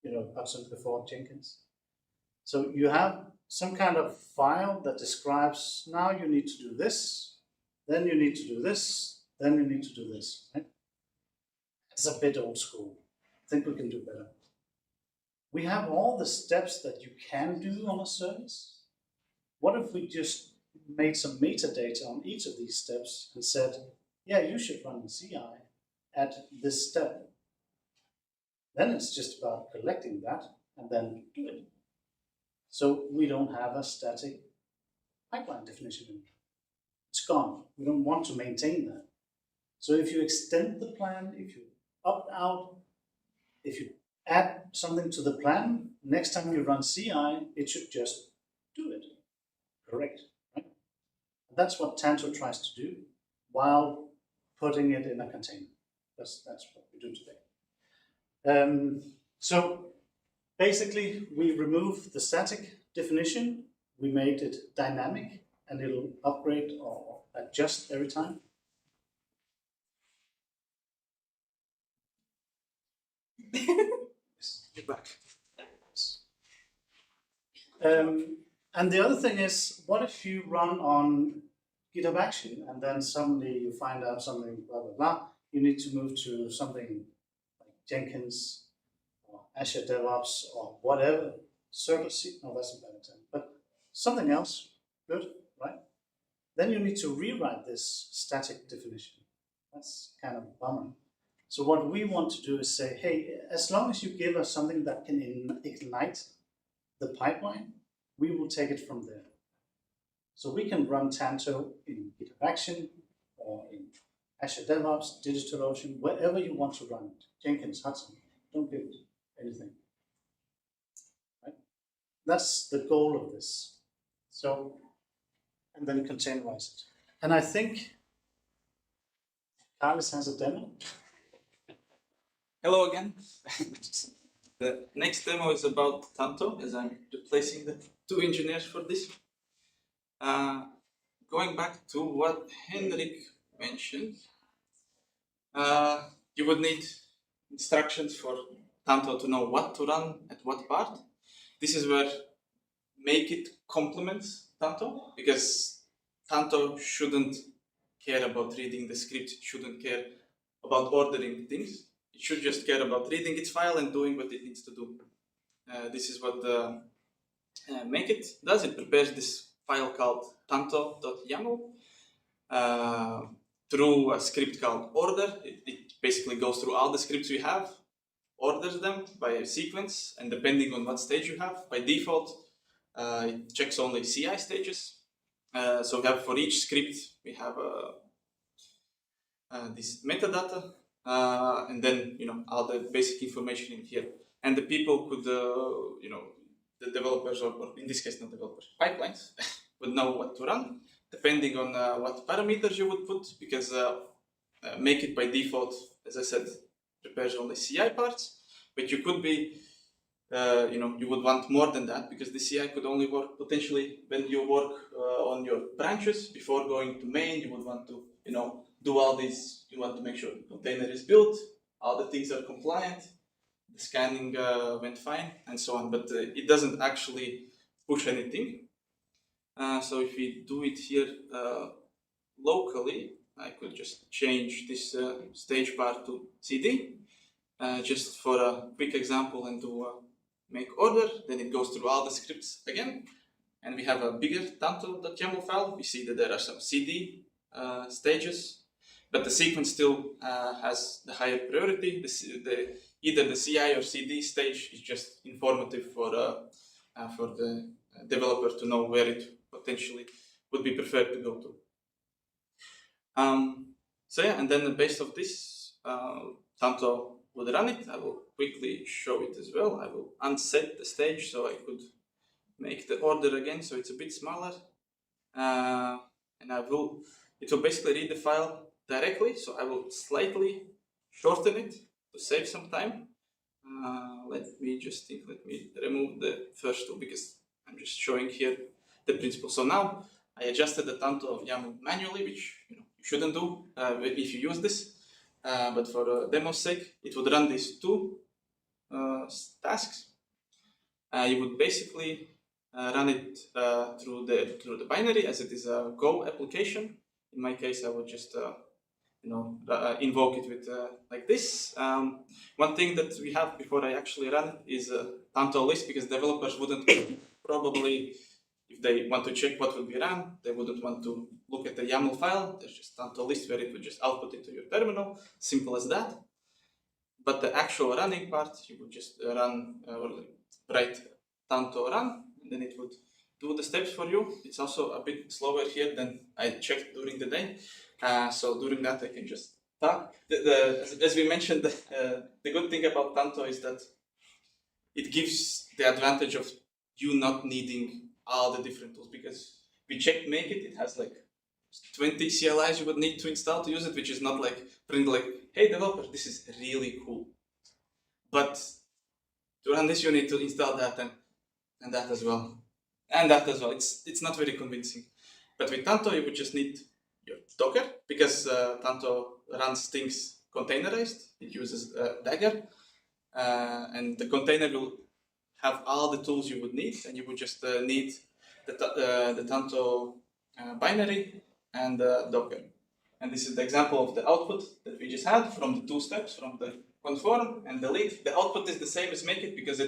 You know, Hudson before Jenkins. So you have some kind of file that describes, now you need to do this, then you need to do this, then you need to do this, right? It's a bit old school. I think we can do better. We have all the steps that you can do on a service. What if we just made some metadata on each of these steps and said, yeah, you should run CI at this step. Then it's just about collecting that and then do it. So we don't have a static pipeline definition anymore. It's gone. We don't want to maintain that. So if you extend the plan, if you opt out, if you add something to the plan, next time you run CI, it should just do it. Correct, right? And that's what Tanto tries to do while putting it in a container. That's what we do today. So basically, we removed the static definition. We made it dynamic, and it'll upgrade or adjust every time. You're back. And the other thing is, what if you run on GitHub Action and then suddenly you find out something, blah, blah, blah. You need to move to something like Jenkins or Azure DevOps or whatever. Circle C, no, that's a better term, but something else, good, right? Then you need to rewrite this static definition. That's kind of a bummer. So what we want to do is say, hey, as long as you give us something that can ignite the pipeline, we will take it from there. So we can run Tanto in GitHub Action or in Azure DevOps, DigitalOcean, wherever you want to run it. Jenkins, Hudson, don't give it anything. Right? That's the goal of this. So, and then containerize it. And I think Karlis has a demo. Hello again. The next demo is about Tanto, as I'm replacing the two engineers for this. Going back to what Henrik mentioned, you would need instructions for Tanto to know what to run at what part. This is where MakeIt complements Tanto, because Tanto shouldn't care about reading the script, it shouldn't care about ordering things. It should just care about reading its file and doing what it needs to do. This is what MakeIt does. It prepares this file called tanto.yaml. through a script called order. It basically goes through all the scripts we have, orders them by a sequence, and depending on what stage you have, by default, it checks only CI stages. So we have for each script, we have this metadata, and then all the basic information in here. And the people could, the developers, or in this case not developers, pipelines, would know what to run, depending on what parameters you would put, because MakeIt by default, as I said, prepares only CI parts, but you could be, you would want more than that, because the CI could only work potentially when you work on your branches. Before going to main, you would want to, do all these. You want to make sure the container is built, all the things are compliant, the scanning went fine, and so on. But it doesn't actually push anything. So if we do it here locally, I could just change this stage bar to CD, just for a quick example, and do make order. Then it goes through all the scripts again, and we have a bigger tanto.yaml file. We see that there are some CD stages, but the sequence still has the higher priority. Either the CI or CD stage is just informative for the developer to know where it potentially would be preferred to go to. So yeah, and then based on this, Tanto would run it. I will quickly show it as well. I will unset the stage so I could make the order again, so it's a bit smaller. And it will basically read the file directly, so I will slightly shorten it to save some time. Let me remove the first two, because I'm just showing here the principle. So now I adjusted the Tanto YAML manually, which you shouldn't do if you use this. But for demo's sake, it would run these two tasks. You would basically run it through the binary, as it is a Go application. In my case, I would just invoke it with like this. One thing that we have before I actually run it is a Tanto list, because developers wouldn't probably, if they want to check what will be run, they wouldn't want to look at the YAML file. There's just Tanto list where it would just output it to your terminal. Simple as that. But the actual running part, you would just run write Tanto run, and then it would do the steps for you. It's also a bit slower here than I checked during the day. So during that, I can just talk. As we mentioned, the good thing about Tanto is that it gives the advantage of you not needing all the different tools, because we checked MakeIt, it has like 20 CLIs you would need to install to use it, which is not like print like, hey developer, this is really cool. But to run this, you need to install that and that as well. And that as well. It's not very convincing. But with Tanto, you would just need your Docker, because Tanto runs things containerized. It uses Dagger, and the container will have all the tools you would need, and you would just need the Tanto binary and Docker. And this is the example of the output that we just had from the two steps, from the conform and delete. The output is the same as MakeIt, because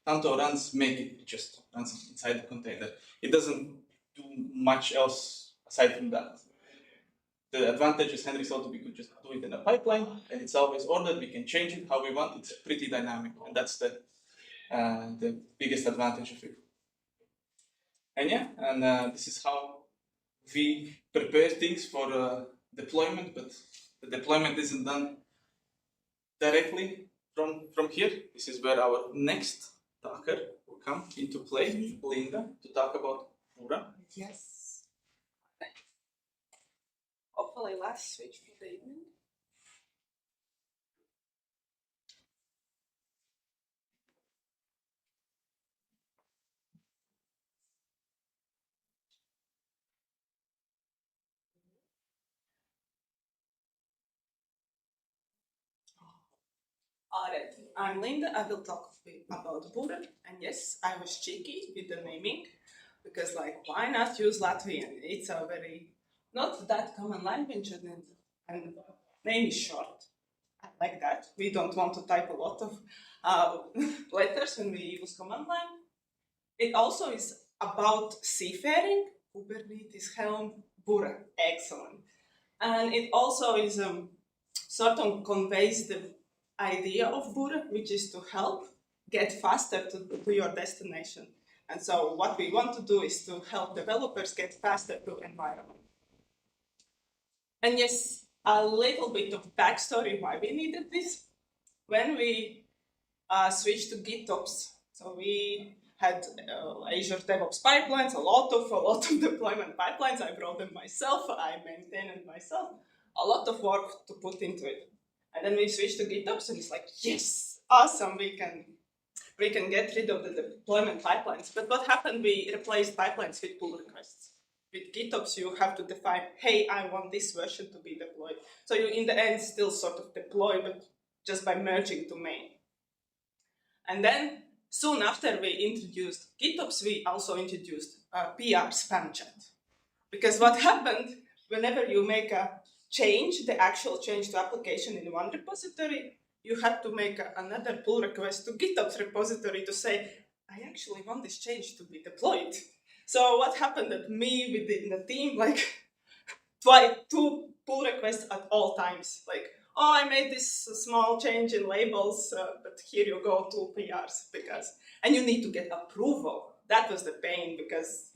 Tanto runs MakeIt, it just runs inside the container. It doesn't do much else aside from that. The advantage, as Henrik said, we could just do it in a pipeline, and it's always ordered. We can change it how we want. It's pretty dynamic, and that's the biggest advantage of it. And yeah, and this is how we prepare things for deployment, but the deployment isn't done directly from here. This is where our next talker will come into play, Linda, to talk about Bura. Yes. Hopefully last switch for the evening. Alright, I'm Linda. I will talk a bit about Bura. And yes, I was cheeky with the naming, because why not use Latvian? It's a very not that common language, and name is short. I like that. We don't want to type a lot of letters when we use command line. It also is about seafaring. Kubernetes, Helm, Bura. Excellent. And it also is sort of conveys the idea of Bura, which is to help get faster to your destination. And so what we want to do is to help developers get faster to environment. And yes, a little bit of backstory why we needed this. When we switched to GitOps, so we had Azure DevOps pipelines, a lot of deployment pipelines. I wrote them myself, I maintained it myself. A lot of work to put into it. And then we switched to GitOps, and it's like, yes, awesome, we can get rid of the deployment pipelines. But what happened? We replaced pipelines with pull requests. With GitOps, you have to define, hey, I want this version to be deployed. So you, in the end, still sort of deploy, but just by merging to main. And then soon after we introduced GitOps, we also introduced PR spam chat. Because what happened, whenever you make a change, the actual change to application in one repository, you had to make another pull request to GitOps repository to say, I actually want this change to be deployed. So what happened that me within the team, like, two pull requests at all times, like, oh, I made this small change in labels, but here you go, 2 PRs, and you need to get approval. That was the pain, because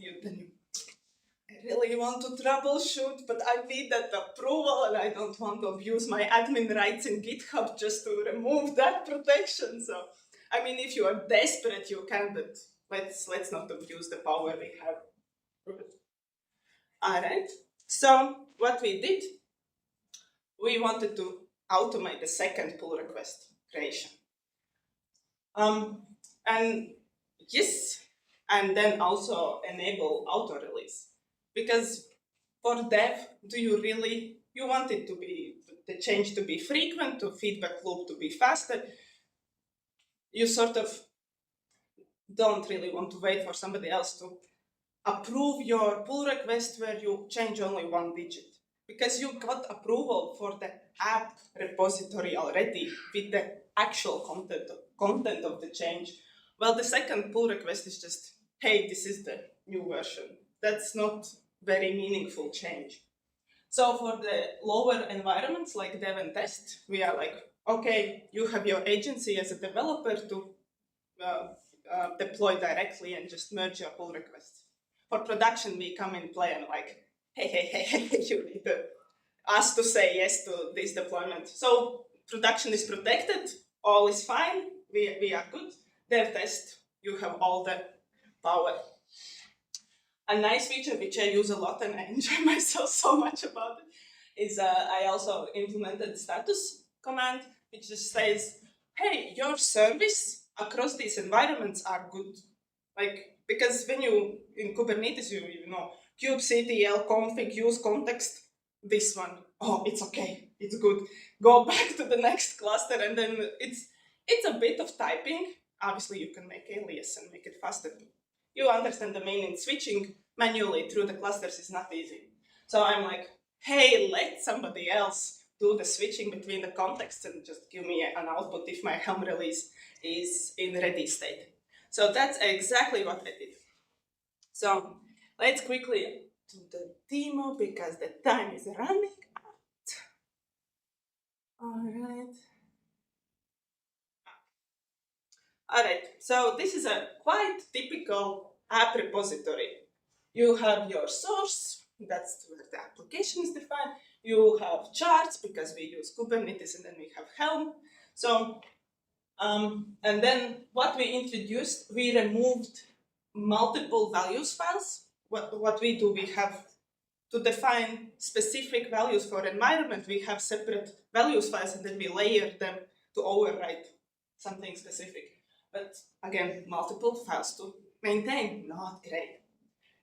I really want to troubleshoot, but I need that approval, and I don't want to abuse my admin rights in GitHub just to remove that protection. So, I mean, if you are desperate, you can, but let's not abuse the power we have. All right. So what we did, we wanted to automate the second pull request creation. And yes, and then also enable auto release. Because for dev, you want it to be, the change to be frequent, to feedback loop to be faster. You sort of don't really want to wait for somebody else to approve your pull request where you change only one digit. Because you got approval for the app repository already with the actual content of the change. Well, the second pull request is just, hey, this is the new version. That's not very meaningful change. So for the lower environments like dev and test, we are like, okay, you have your agency as a developer to deploy directly and just merge your pull requests. For production, we come in play and like, hey, you need us to say yes to this deployment. So production is protected, all is fine, we are good. Dev test, you have all the power. A nice feature which I use a lot and I enjoy myself so much about it is I also implemented status command, which just says, hey, your service across these environments are good. Like, because when you, in Kubernetes, you know, kubectl config use context, this one, oh, it's okay, it's good. Go back to the next cluster, and then it's a bit of typing. Obviously, you can make alias and make it faster. You understand the main in switching manually through the clusters is not easy. So I'm like, hey, let somebody else do the switching between the contexts and just give me an output if my Helm release is in ready state. So that's exactly what I did. So let's quickly do the demo because the time is running out. All right, so this is a quite typical app repository. You have your source, that's where the application is defined. You have charts because we use Kubernetes, and then we have Helm. So, and then what we introduced, we removed multiple values files. What we do, we have to define specific values for environment. We have separate values files, and then we layer them to override something specific. But again, multiple files to maintain, not great.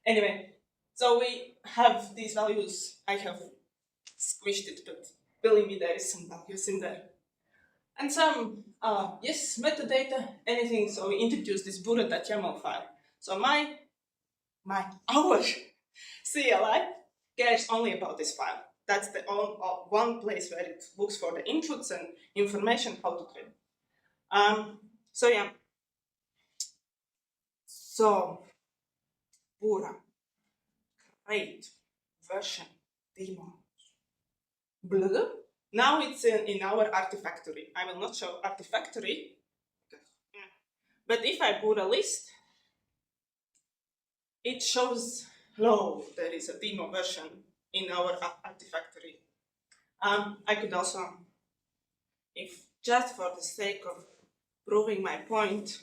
Anyway, so we have these values. I have squished it, but believe me, there is some values in there. And some, yes, metadata, anything. So we introduced this Bura.yaml file. So our CLI cares only about this file. That's the one place where it looks for the inputs and information how to create. So yeah. So Bura, great version demo. Blah. Now it's in our Artifactory. I will not show Artifactory, but if I put a list, it shows, hello, there is a demo version in our Artifactory. I could also, if just for the sake of proving my point,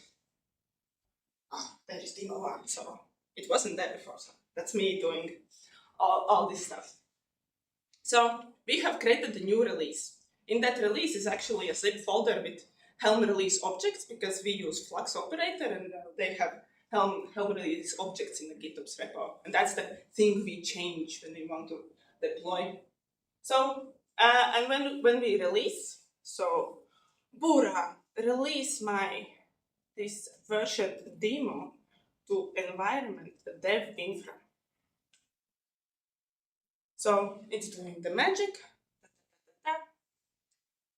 there is demo one, so it wasn't there before, so that's me doing all this stuff. So we have created a new release. In that release is actually a zip folder with Helm release objects, because we use Flux operator and they have Helm release objects in the GitOps repo. And that's the thing we change when we want to deploy. So, and when we release, so Bura, release this version demo to environment, the dev infra. So it's doing the magic.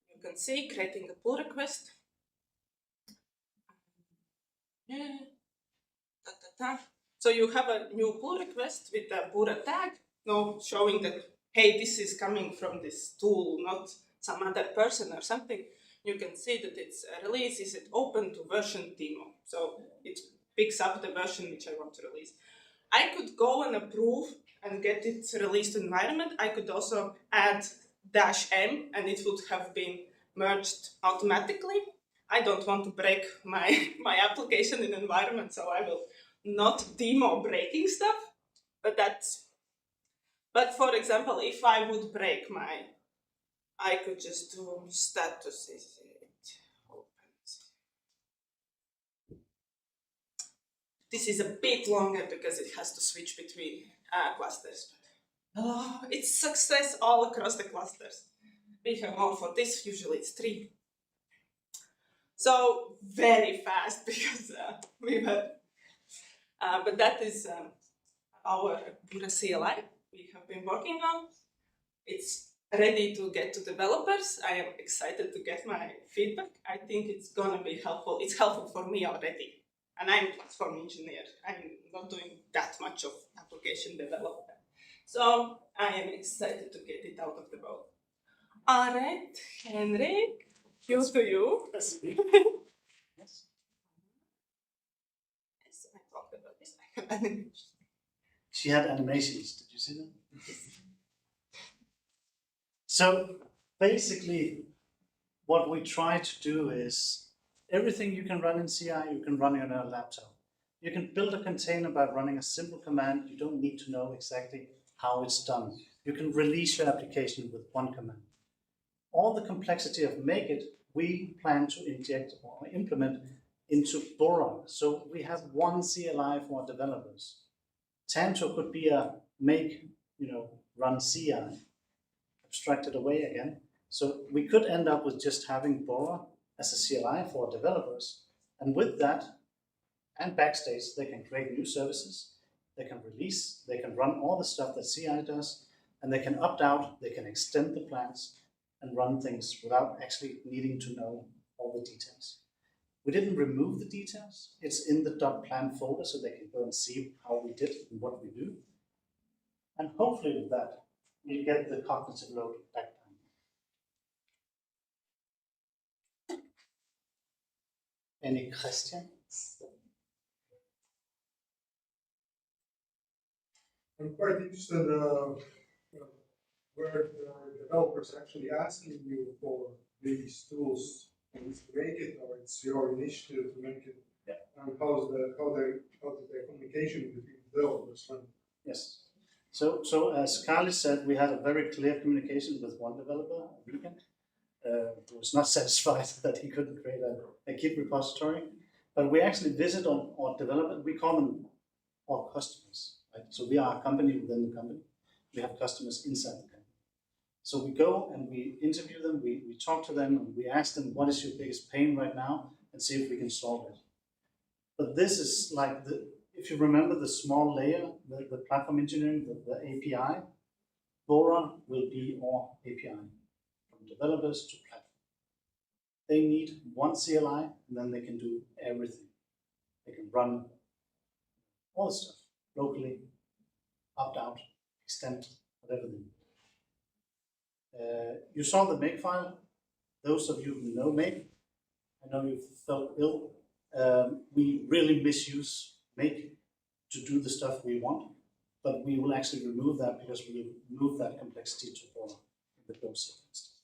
You can see creating a pull request. So you have a new pull request with a Bura tag, showing that, hey, this is coming from this tool, not some other person or something. You can see that it's a release, is it open to version demo. So it picks up the version which I want to release. I could go and approve and get it released to environment. I could also add -m and it would have been merged automatically. I don't want to break my application in environment, so I will not demo breaking stuff. But for example, if I would break I could just do status is it opens. This is a bit longer because it has to switch between clusters. Oh, it's success all across the clusters. We have more for this, usually it's 3. So very fast because we had, but that is our Bura CLI we have been working on. It's ready to get to developers. I am excited to get my feedback. I think it's gonna be helpful. It's helpful for me already. And I'm a platform engineer. I'm not doing that much of application development. So I am excited to get it out of the boat. All right, Henrik, here's to you. Yes. Yes, I talked about this. She had animations. Did you see them? So basically, what we try to do is everything you can run in CI, you can run on a laptop. You can build a container by running a simple command. You don't need to know exactly how it's done. You can release your application with one command. All the complexity of MakeIT, we plan to inject or implement into Bura. So we have one CLI for developers. Tanto could be a make, run CI, abstracted away again. So we could end up with just having Bura as a CLI for developers. And with that, and Backstage, they can create new services, they can release, they can run all the stuff that CI does, and they can opt out, they can extend the plans and run things without actually needing to know all the details. We didn't remove the details. It's in the .plan folder so they can go and see how we did and what we do. And hopefully with that, we get the cognitive load back down. Any questions? I'm quite interested where the developers actually asking you for these tools and to make it, or it's your initiative to make it. Yeah. And how's the communication between developers? Yes. So as Karlis said, we had a very clear communication with one developer, Weekend, who was not satisfied that he couldn't create a Git repository. But we actually visit on our developers. We call them our customers. Right? So we are a company within the company. We have customers inside the company. So we go and we interview them, we talk to them, and we ask them, what is your biggest pain right now, and see if we can solve it. But this is like, if you remember the small layer, the platform engineering, the API, Bura will be our API, from developers to platform. They need one CLI, and then they can do everything. They can run all the stuff, locally, opt out, extend, whatever they need. You saw the make file. Those of you who know Make, I know you felt ill. We really misuse Make to do the stuff we want, but we will actually remove that because we will move that complexity to Bura in the Go sequence.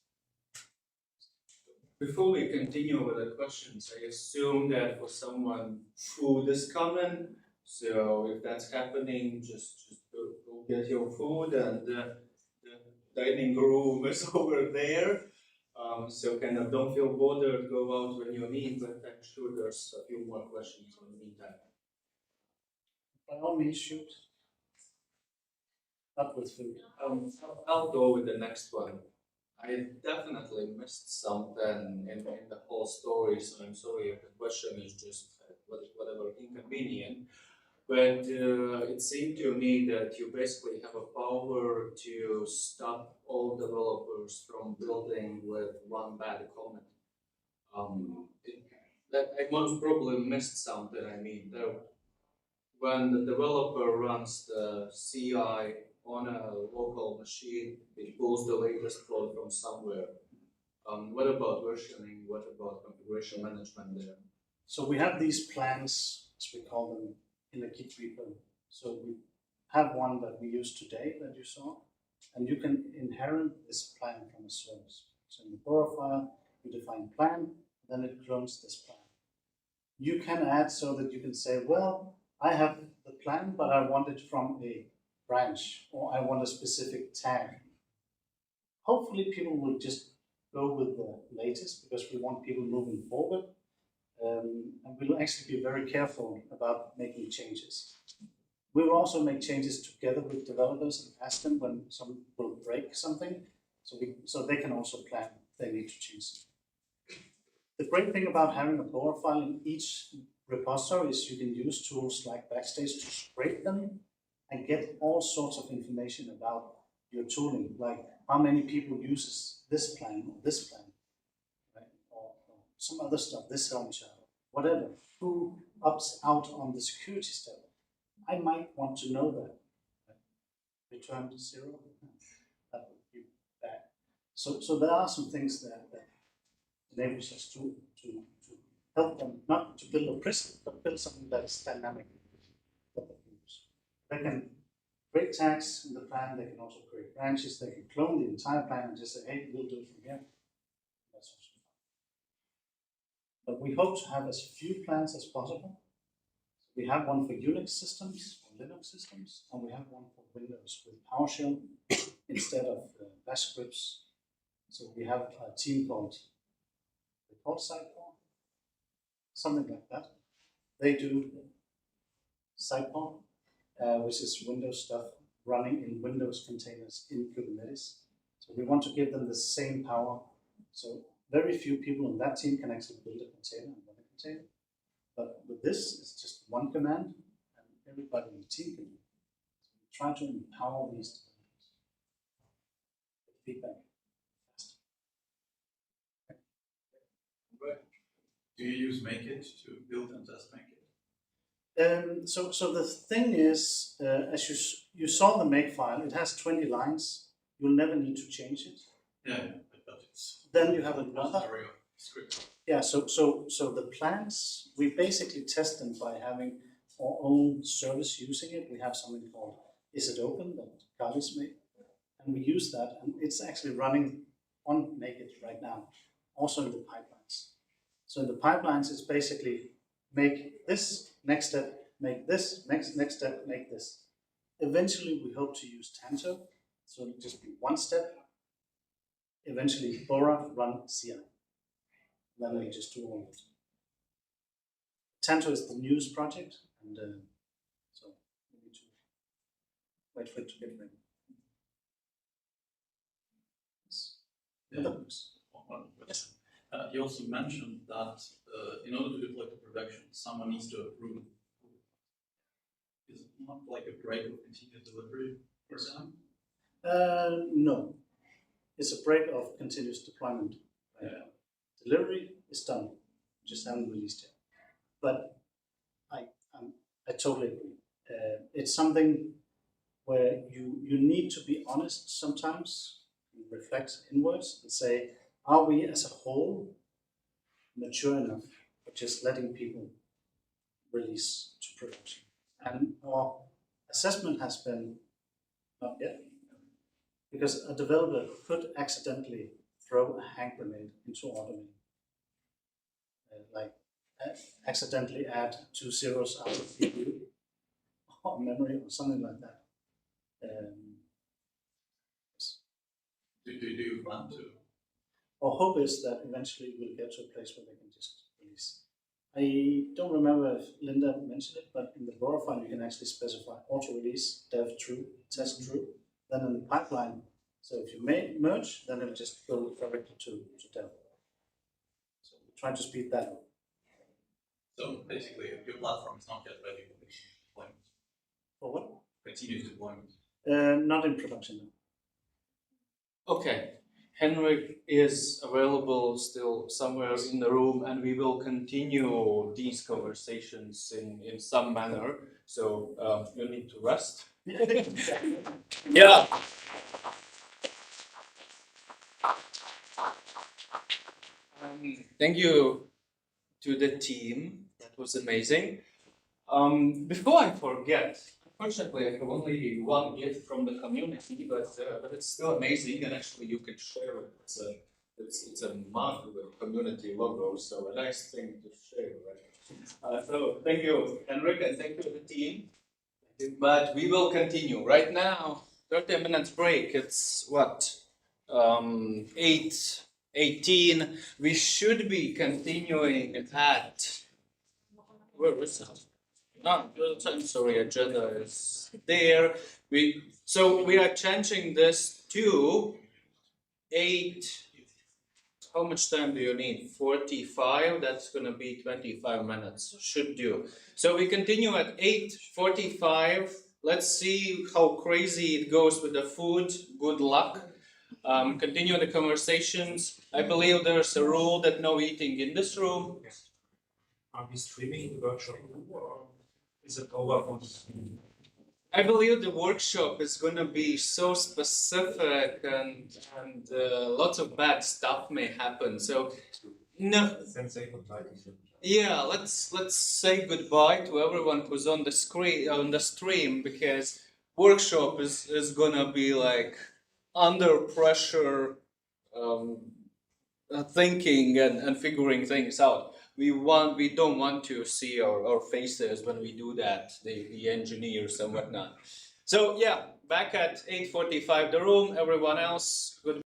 Before we continue with the questions, I assume that for someone food is coming, so if that's happening, just go get your food, and the dining room is over there. So kind of don't feel bothered, go out when you need, but I'm sure there's a few more questions in the meantime. By all means, shoot. Not with food. I'll go with the next one. I definitely missed something in the whole story, so I'm sorry if the question is just whatever inconvenient. But it seemed to me that you basically have a power to stop all developers from building with one bad comment. That I most probably missed something. I mean, when the developer runs the CI on a local machine, it pulls the latest code from somewhere. What about versioning? What about configuration management there? So we have these plans, as we call them, in the Git repo. So we have one that we use today that you saw, and you can inherit this plan from a service. So in the Bura file, you define plan, then it clones this plan. You can add so that you can say, well, I have the plan, but I want it from a branch, or I want a specific tag. Hopefully people will just go with the latest because we want people moving forward. And we'll actually be very careful about making changes. We will also make changes together with developers and ask them when some will break something, so they can also plan if they need to change it. The great thing about having a Bura file in each repository is you can use tools like Backstage to scrape them and get all sorts of information about your tooling, like how many people uses this plan or this plan, right? Or some other stuff, this Helm chart, whatever, who opts out on the security step. I might want to know that. Right? Return to 0, that would be bad. So there are some things that enables us to help them not to build a prison, but build something that is dynamic for the use. They can create tags in the plan, they can also create branches, they can clone the entire plan and just say, hey, we'll do it from here. That's also fine. But we hope to have as few plans as possible. We have one for Unix systems, or Linux systems, and we have one for Windows with PowerShell instead of Bash scripts. So we have a team called Report Sidebar, something like that. They do Sidebar, which is Windows stuff running in Windows containers in Kubernetes. So we want to give them the same power. So very few people on that team can actually build a container and run a container. But with this, it's just one command, and everybody in the team can do it. So we try to empower these developers with feedback. Do you use MakeIt to build and test MakeIt? So the thing is, as you saw the make file, it has 20 lines. You'll never need to change it. Yeah, but it's then you have another script. Yeah, so the plans, we basically test them by having our own service using it. We have something called Is It Open that Karlis made, and we use that, and it's actually running on MakeIt right now, also in the pipelines. So in the pipelines, it's basically make this, next step, make this, next step, make this. Eventually, we hope to use Tanto, so it'll just be one step. Eventually, Bura run CI. Then we just do all of it. Tanto is the newest project, and so we need to wait for it to get ready. Yes. You also mentioned that in order to deploy to production, someone needs to approve. Is it not like a break of continuous delivery for them? No, it's a break of continuous deployment. Right? Yeah. Delivery is done, just haven't released yet. But I totally agree. It's something where you need to be honest sometimes, and reflect reflect inwards and say, are we as a whole mature enough for just letting people release to production? And our assessment has been not yet, because a developer could accidentally throw a hand grenade into our domain, accidentally add 2 zeros out of CPU or memory or something like that. Do you plan to? Our hope is that eventually we'll get to a place where they can just release. I don't remember if Linda mentioned it, but in the Bura file you can actually specify auto-release, dev true, test true. Then in the pipeline, so if you merge, then it'll just go directly to dev. So we're trying to speed that up. So basically, your platform is not yet ready for deployment. For what? Continuous deployment. Not in production. No. Okay, Henrik is available still somewhere in the room, and we will continue these conversations in some manner. So you need to rest. Yeah. Thank you to the team. That was amazing. Before I forget, unfortunately, I have only one gift from the community, but it's still amazing, and actually you can share it. It's a mug with community logo, so a nice thing to share, right? So thank you, Henrik, and thank you to the team. But we will continue right now. 30 minutes break. It's what 8:18. We should be continuing at. Where is it? No, I'm sorry, agenda is there. So we are changing this to 8. How much time do you need? 45? That's gonna be 25 minutes. Should do. So we continue at 8:45. Let's see how crazy it goes with the food. Good luck. Continue the conversations. I believe there's a rule that no eating in this room. Are we streaming the workshop or is it over? I believe the workshop is going to be so specific and lots of bad stuff may happen. So no. Yeah, let's say goodbye to everyone who's on the stream, because workshop is gonna be like under pressure, thinking and figuring things out. We don't want to see our faces when we do that, the engineers and whatnot. So yeah, back at 8:45 the room. Everyone else, goodbye.